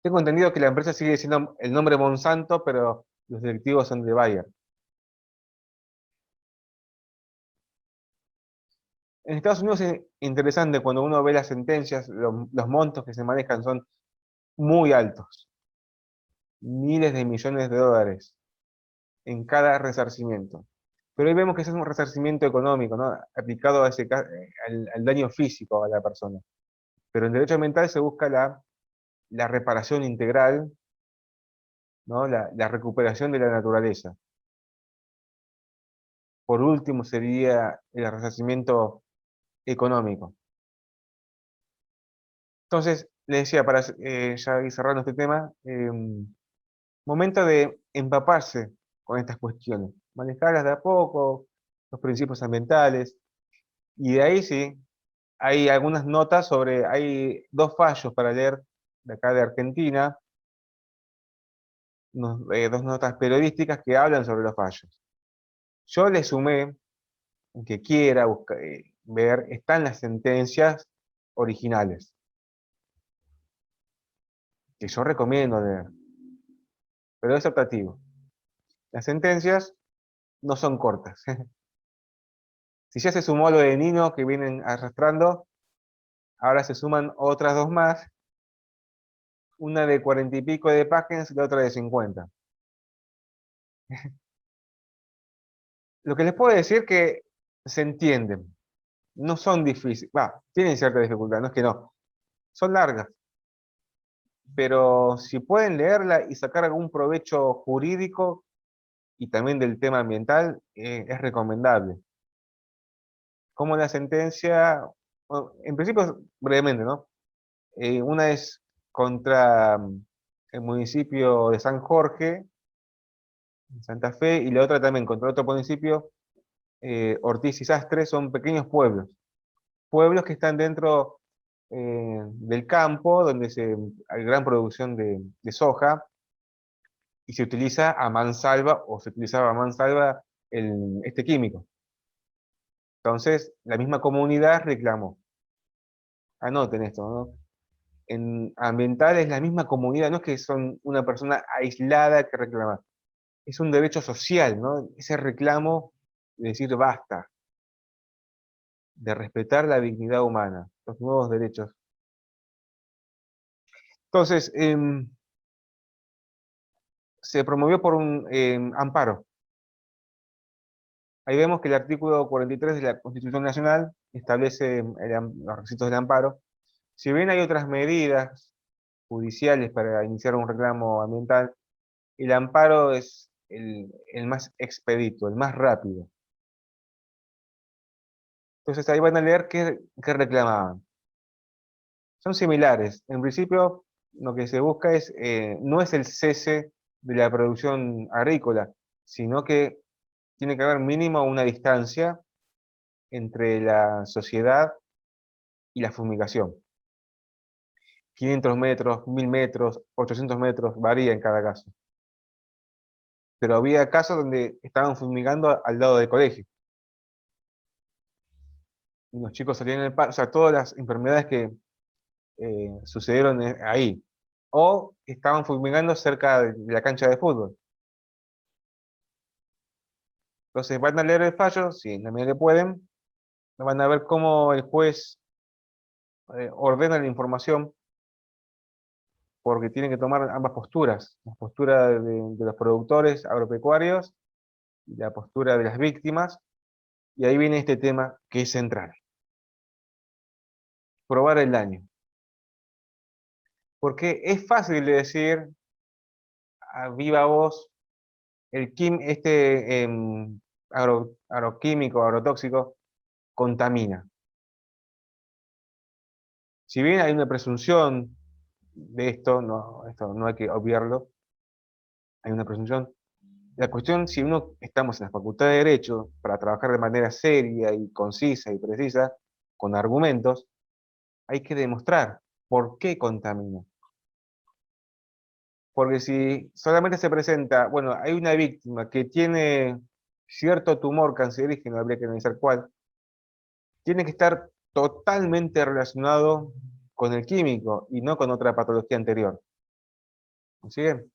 S1: Tengo entendido que la empresa sigue siendo el nombre Monsanto, pero los directivos son de Bayer. En Estados Unidos es interesante cuando uno ve las sentencias, los montos que se manejan son muy altos. Miles de millones de dólares en cada resarcimiento. Pero ahí vemos que ese es un resarcimiento económico, ¿no? Aplicado a al daño físico a la persona. Pero en derecho ambiental se busca la reparación integral, ¿no? La recuperación de la naturaleza. Por último sería el resarcimiento económico. Entonces, les decía, para ya ir cerrando este tema, momento de empaparse con estas cuestiones, manejarlas de a poco, los principios ambientales, y de ahí sí, hay algunas notas hay 2 fallos para leer de acá de Argentina, dos notas periodísticas que hablan sobre los fallos. Yo le sumé, que quiera ver, están las sentencias originales, que yo recomiendo leer, pero es optativo. Las sentencias no son cortas. Si ya se sumó lo de Nino que vienen arrastrando, ahora se suman otras 2 más, una de 40 y pico de páginas y la otra de 50. Lo que les puedo decir que se entienden, no son difíciles, tienen cierta dificultad, no es que no, son largas, pero si pueden leerla y sacar algún provecho jurídico y también del tema ambiental, es recomendable. Como la sentencia, bueno, en principio brevemente, ¿no? Una es contra el municipio de San Jorge, en Santa Fe, y la otra también contra otro municipio, Ortiz y Sastre, son pequeños pueblos. Pueblos que están dentro del campo, donde hay gran producción de soja, y se utiliza a mansalva, o se utilizaba a mansalva este químico. Entonces, la misma comunidad reclamó. Anoten esto, ¿no? En ambiental es la misma comunidad, no es que son una persona aislada que reclama. Es un derecho social, ¿no? Ese reclamo de decir basta, de respetar la dignidad humana, los nuevos derechos. Entonces, se promovió por un amparo. Ahí vemos que el artículo 43 de la Constitución Nacional establece los requisitos del amparo. Si bien hay otras medidas judiciales para iniciar un reclamo ambiental, el amparo es el más expedito, el más rápido. Entonces ahí van a leer qué reclamaban. Son similares. En principio, lo que se busca no es el cese de la producción agrícola, sino que tiene que haber mínimo una distancia entre la sociedad y la fumigación. 500 metros, 1000 metros, 800 metros, varía en cada caso. Pero había casos donde estaban fumigando al lado del colegio. Y los chicos salían en el parque, o sea, todas las enfermedades que sucedieron ahí. O estaban fumigando cerca de la cancha de fútbol. Entonces van a leer el fallo, si en la medida que pueden, van a ver cómo el juez ordena la información, porque tienen que tomar ambas posturas, la postura de los productores agropecuarios y la postura de las víctimas, y ahí viene este tema que es central. Probar el daño. Porque es fácil de decir a viva voz, este agroquímico, agrotóxico, contamina. Si bien hay una presunción de esto no hay que obviarlo, hay una presunción. La cuestión, si uno estamos en la Facultad de Derecho para trabajar de manera seria y concisa y precisa, con argumentos, hay que demostrar por qué contamina. Porque si solamente se presenta, bueno, hay una víctima que tiene cierto tumor cancerígeno, habría que analizar cuál, tiene que estar totalmente relacionado con el químico y no con otra patología anterior. ¿Me siguen?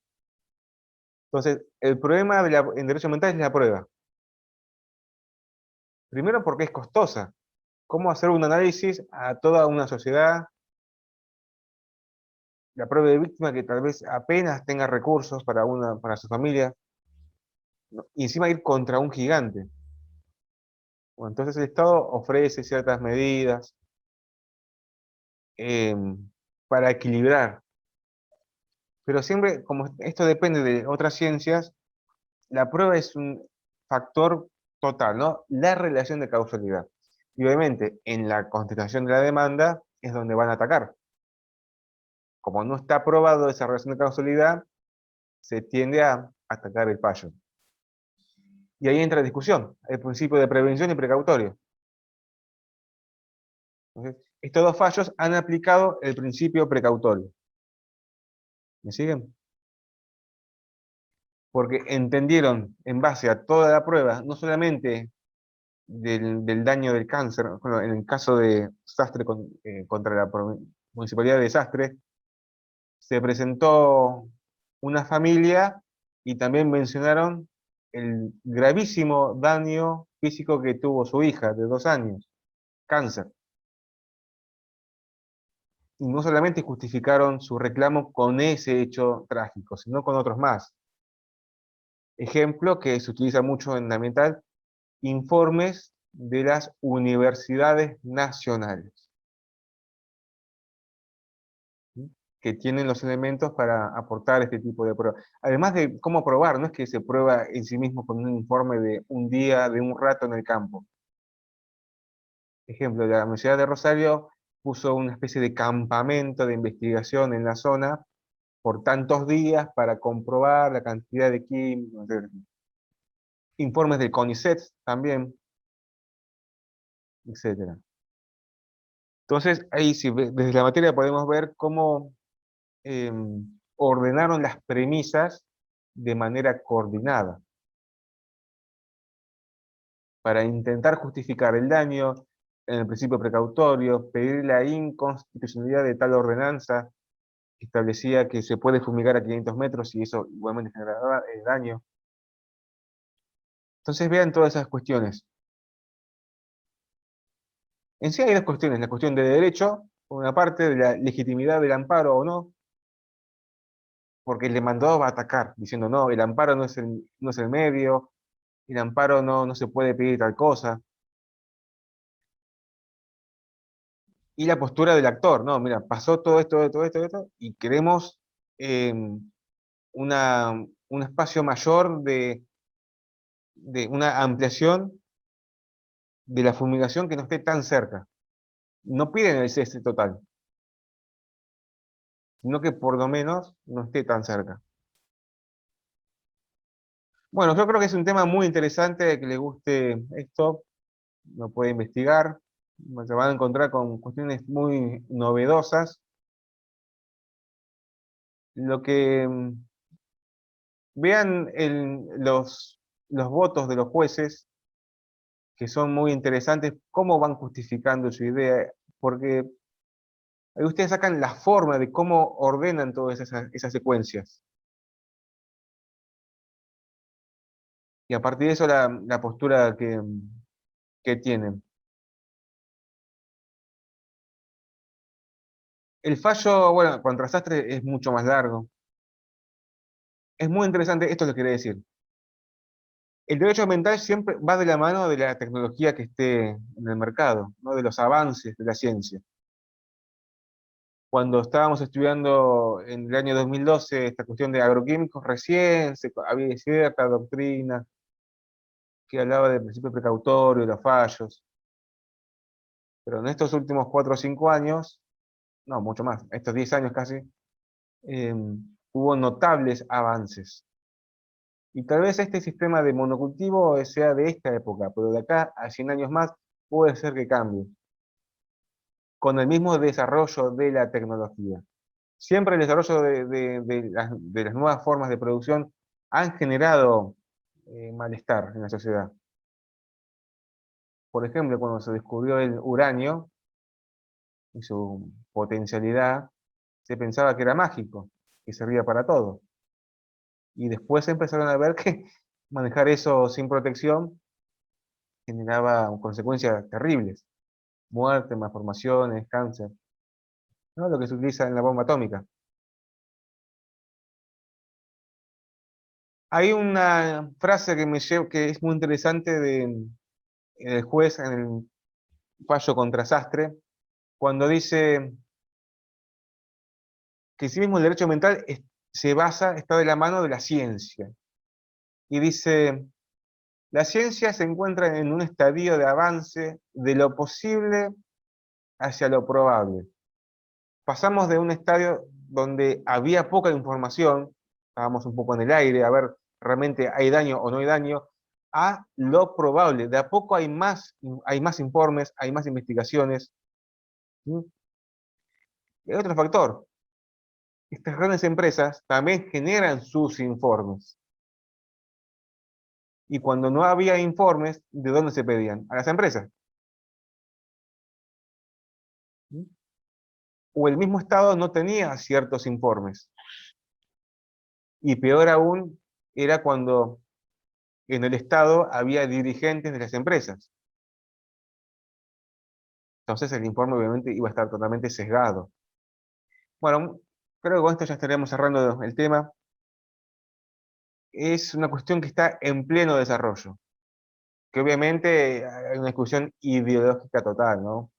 S1: Entonces, el problema en derecho ambiental es la prueba. Primero porque es costosa. ¿Cómo hacer un análisis a toda una sociedad? La prueba de víctima que tal vez apenas tenga recursos para su familia, ¿no? Y encima ir contra un gigante. Bueno, entonces el Estado ofrece ciertas medidas eh, para equilibrar. Pero siempre, como esto depende de otras ciencias, la prueba es un factor total, ¿no? La relación de causalidad. Y obviamente, en la contestación de la demanda es donde van a atacar. Como no está probado esa relación de causalidad, se tiende a atacar el fallo. Y ahí entra la discusión, el principio de prevención y precautorio. Entonces, estos dos fallos han aplicado el principio precautorio. ¿Me siguen? Porque entendieron, en base a toda la prueba, no solamente del daño del cáncer, bueno, en el caso de Sastre contra la Municipalidad de Sastre, se presentó una familia y también mencionaron el gravísimo daño físico que tuvo su hija de 2 años, cáncer. Y no solamente justificaron su reclamo con ese hecho trágico, sino con otros más. Ejemplo que se utiliza mucho en ambiental, informes de las universidades nacionales, ¿sí? Que tienen los elementos para aportar este tipo de pruebas. Además de cómo probar, no es que se prueba en sí mismo con un informe de un día, de un rato en el campo. Ejemplo, la Universidad de Rosario puso una especie de campamento de investigación en la zona por tantos días para comprobar la cantidad de químicos, informes del CONICET también, etc. Entonces, ahí sí, desde la materia podemos ver cómo ordenaron las premisas de manera coordinada para intentar justificar el daño en el principio precautorio, pedir la inconstitucionalidad de tal ordenanza que establecía que se puede fumigar a 500 metros y eso igualmente generaba daño. Entonces vean todas esas cuestiones. En sí hay dos cuestiones, la cuestión de derecho, por una parte de la legitimidad del amparo o no, porque el demandado va a atacar, diciendo, no, el amparo no es el medio, el amparo no se puede pedir tal cosa. Y la postura del actor, no, mira, pasó todo esto, y queremos eh, un espacio mayor de una ampliación de la fumigación que no esté tan cerca. No piden el cese total, sino que por lo menos no esté tan cerca. Bueno, yo creo que es un tema muy interesante, que le guste esto, lo puede investigar, se van a encontrar con cuestiones muy novedosas. Lo que vean los votos de los jueces, que son muy interesantes, cómo van justificando su idea, porque ahí ustedes sacan la forma de cómo ordenan todas esas secuencias. Y a partir de eso la postura que tienen. El fallo, bueno, contra Sastre es mucho más largo. Es muy interesante, esto lo quería decir. El derecho ambiental siempre va de la mano de la tecnología que esté en el mercado, ¿no? De los avances de la ciencia. Cuando estábamos estudiando en el año 2012 esta cuestión de agroquímicos, recién había cierta doctrina que hablaba del principio precautorio, de los fallos. Pero en estos últimos 4 o 5 años, no, mucho más, estos 10 años casi, eh, hubo notables avances. Y tal vez este sistema de monocultivo sea de esta época, pero de acá a 100 años más puede ser que cambie, con el mismo desarrollo de la tecnología. Siempre el desarrollo de las nuevas formas de producción han generado malestar en la sociedad. Por ejemplo, cuando se descubrió el uranio y su potencialidad, se pensaba que era mágico, que servía para todo. Y después empezaron a ver que manejar eso sin protección generaba consecuencias terribles. Muerte, malformaciones, cáncer. ¿No? Lo que se utiliza en la bomba atómica. Hay una frase que es muy interesante del juez en el fallo contra Sastre, cuando dice que sí mismo el derecho ambiental está de la mano de la ciencia. Y dice, la ciencia se encuentra en un estadio de avance de lo posible hacia lo probable. Pasamos de un estadio donde había poca información, estábamos un poco en el aire, a ver, realmente hay daño o no hay daño, a lo probable. De a poco hay más informes, hay más investigaciones. ¿Sí? Y hay otro factor. Estas grandes empresas también generan sus informes. Y cuando no había informes, ¿de dónde se pedían? A las empresas. ¿Sí? O el mismo Estado no tenía ciertos informes. Y peor aún era cuando en el Estado había dirigentes de las empresas. Entonces el informe obviamente iba a estar totalmente sesgado. Bueno, creo que con esto ya estaríamos cerrando el tema. Es una cuestión que está en pleno desarrollo, que obviamente hay una discusión ideológica total, ¿no?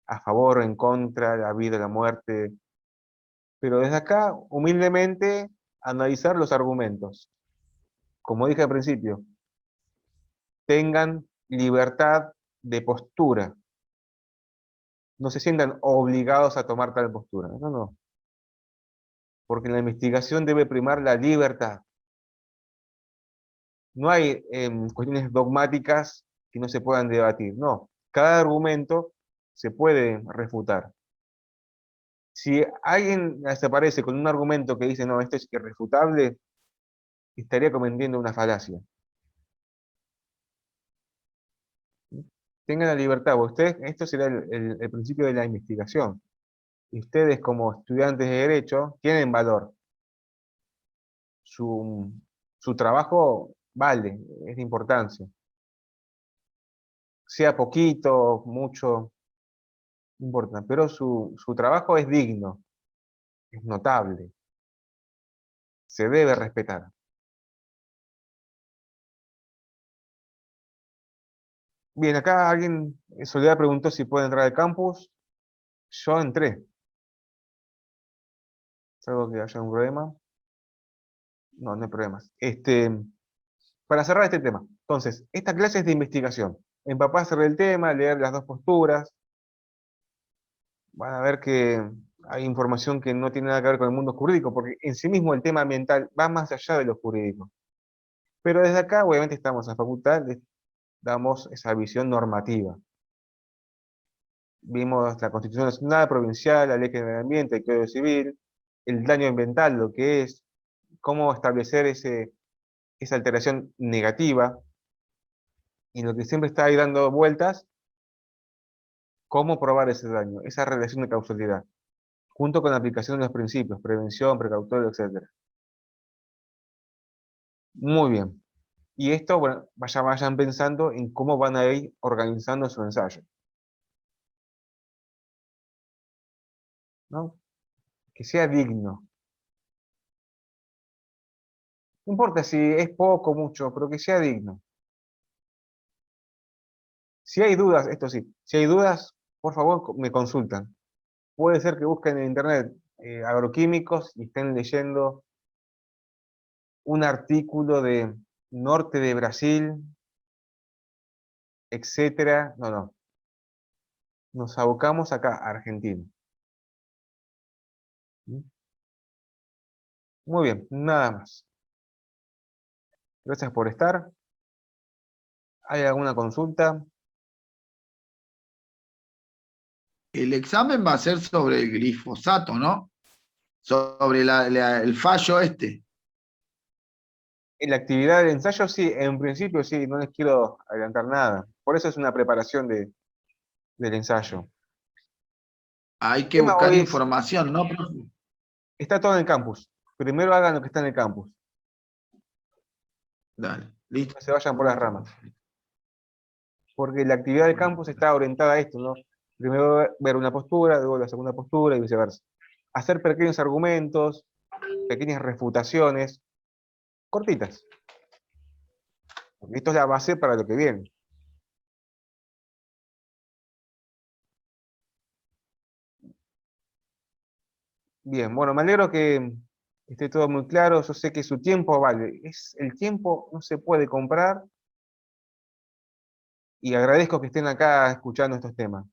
S1: A favor o en contra, la vida, la muerte. Pero desde acá, humildemente, analizar los argumentos. Como dije al principio, tengan libertad de postura. No se sientan obligados a tomar tal postura. No, no. Porque en la investigación debe primar la libertad. No hay cuestiones dogmáticas que no se puedan debatir. No. Cada argumento se puede refutar. Si alguien se aparece con un argumento que dice, no, esto es irrefutable, estaría cometiendo una falacia. Tengan la libertad, ustedes, esto será el principio de la investigación. Y ustedes como estudiantes de Derecho tienen valor. Su trabajo vale, es de importancia. Sea poquito, mucho, no importa, pero su trabajo es digno, es notable, se debe respetar. Bien, acá alguien, Soledad preguntó si puede entrar al campus. Yo entré. Salvo que haya un problema. No, no hay problemas. Para cerrar este tema. Entonces, esta clase es de investigación. Empaparse del tema, leer las dos posturas. Van a ver que hay información que no tiene nada que ver con el mundo jurídico, porque en sí mismo el tema ambiental va más allá de lo jurídico. Pero desde acá, obviamente, estamos en la facultad, les damos esa visión normativa. Vimos la Constitución Nacional, Provincial, la Ley General de Ambiente, el Código Civil, el daño ambiental, lo que es, cómo establecer esa alteración negativa, y lo que siempre está ahí dando vueltas, cómo probar ese daño, esa relación de causalidad, junto con la aplicación de los principios, prevención, precautorio, etc. Muy bien. Y esto, bueno, vayan pensando en cómo van a ir organizando su ensayo, ¿no? Que sea digno. No importa si es poco o mucho, pero que sea digno. Si hay dudas, esto sí, si hay dudas, por favor me consultan. Puede ser que busquen en internet agroquímicos y estén leyendo un artículo de norte de Brasil, etcétera. No, no. Nos abocamos acá a Argentina. ¿Mm? Muy bien, nada más. Gracias por estar. ¿Hay alguna consulta?
S3: El examen va a ser sobre el glifosato, ¿no? Sobre el fallo este.
S1: En la actividad del ensayo, sí, en principio sí, no les quiero adelantar nada. Por eso es una preparación del ensayo.
S3: Hay
S1: El
S3: que
S1: tema
S3: buscar
S1: hoy es,
S3: información, ¿no, profe?
S1: está todo en el campus. Primero hagan lo que está en el campus.
S3: Dale, listo.
S1: No se vayan por las ramas. Porque la actividad del campus está orientada a esto, ¿no? Primero ver una postura, luego la segunda postura y viceversa. Hacer pequeños argumentos, pequeñas refutaciones, cortitas. Porque esto es la base para lo que viene. Bien, bueno, me alegro que esté todo muy claro. Yo sé que su tiempo vale. El tiempo no se puede comprar y agradezco que estén acá escuchando estos temas.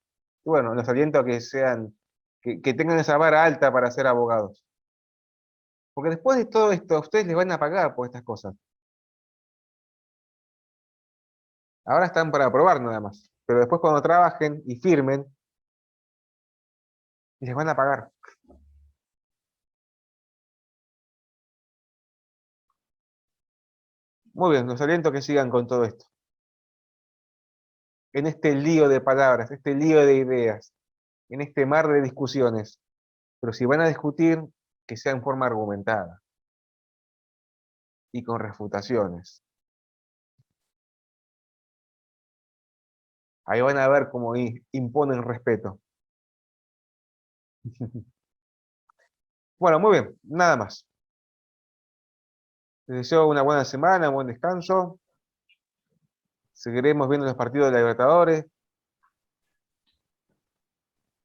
S1: Y bueno, los aliento a que sean, que tengan esa vara alta para ser abogados. Porque después de todo esto, a ustedes les van a pagar por estas cosas. Ahora están para probar nada más. Pero después cuando trabajen y firmen, les van a pagar. Muy bien, los aliento a que sigan con todo esto. En este lío de palabras, este lío de ideas, en este mar de discusiones. Pero si van a discutir, que sea en forma argumentada y con refutaciones. Ahí van a ver cómo imponen respeto. Bueno, muy bien, nada más. Les deseo una buena semana, buen descanso. Seguiremos viendo los partidos de la Libertadores.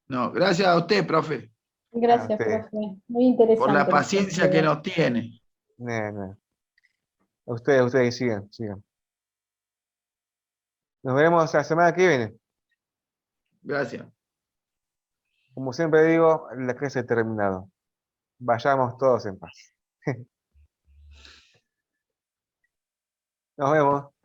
S3: No, gracias a usted, profe,
S1: A
S5: Gracias,
S1: ustedes.
S5: profe. Muy
S3: por la
S5: interesante.
S3: paciencia que nos tiene.
S1: A ustedes sigan, sigan. Nos veremos la semana que viene.
S3: Gracias.
S1: Como siempre digo, la clase ha terminado. Vayamos todos en paz. Nos vemos.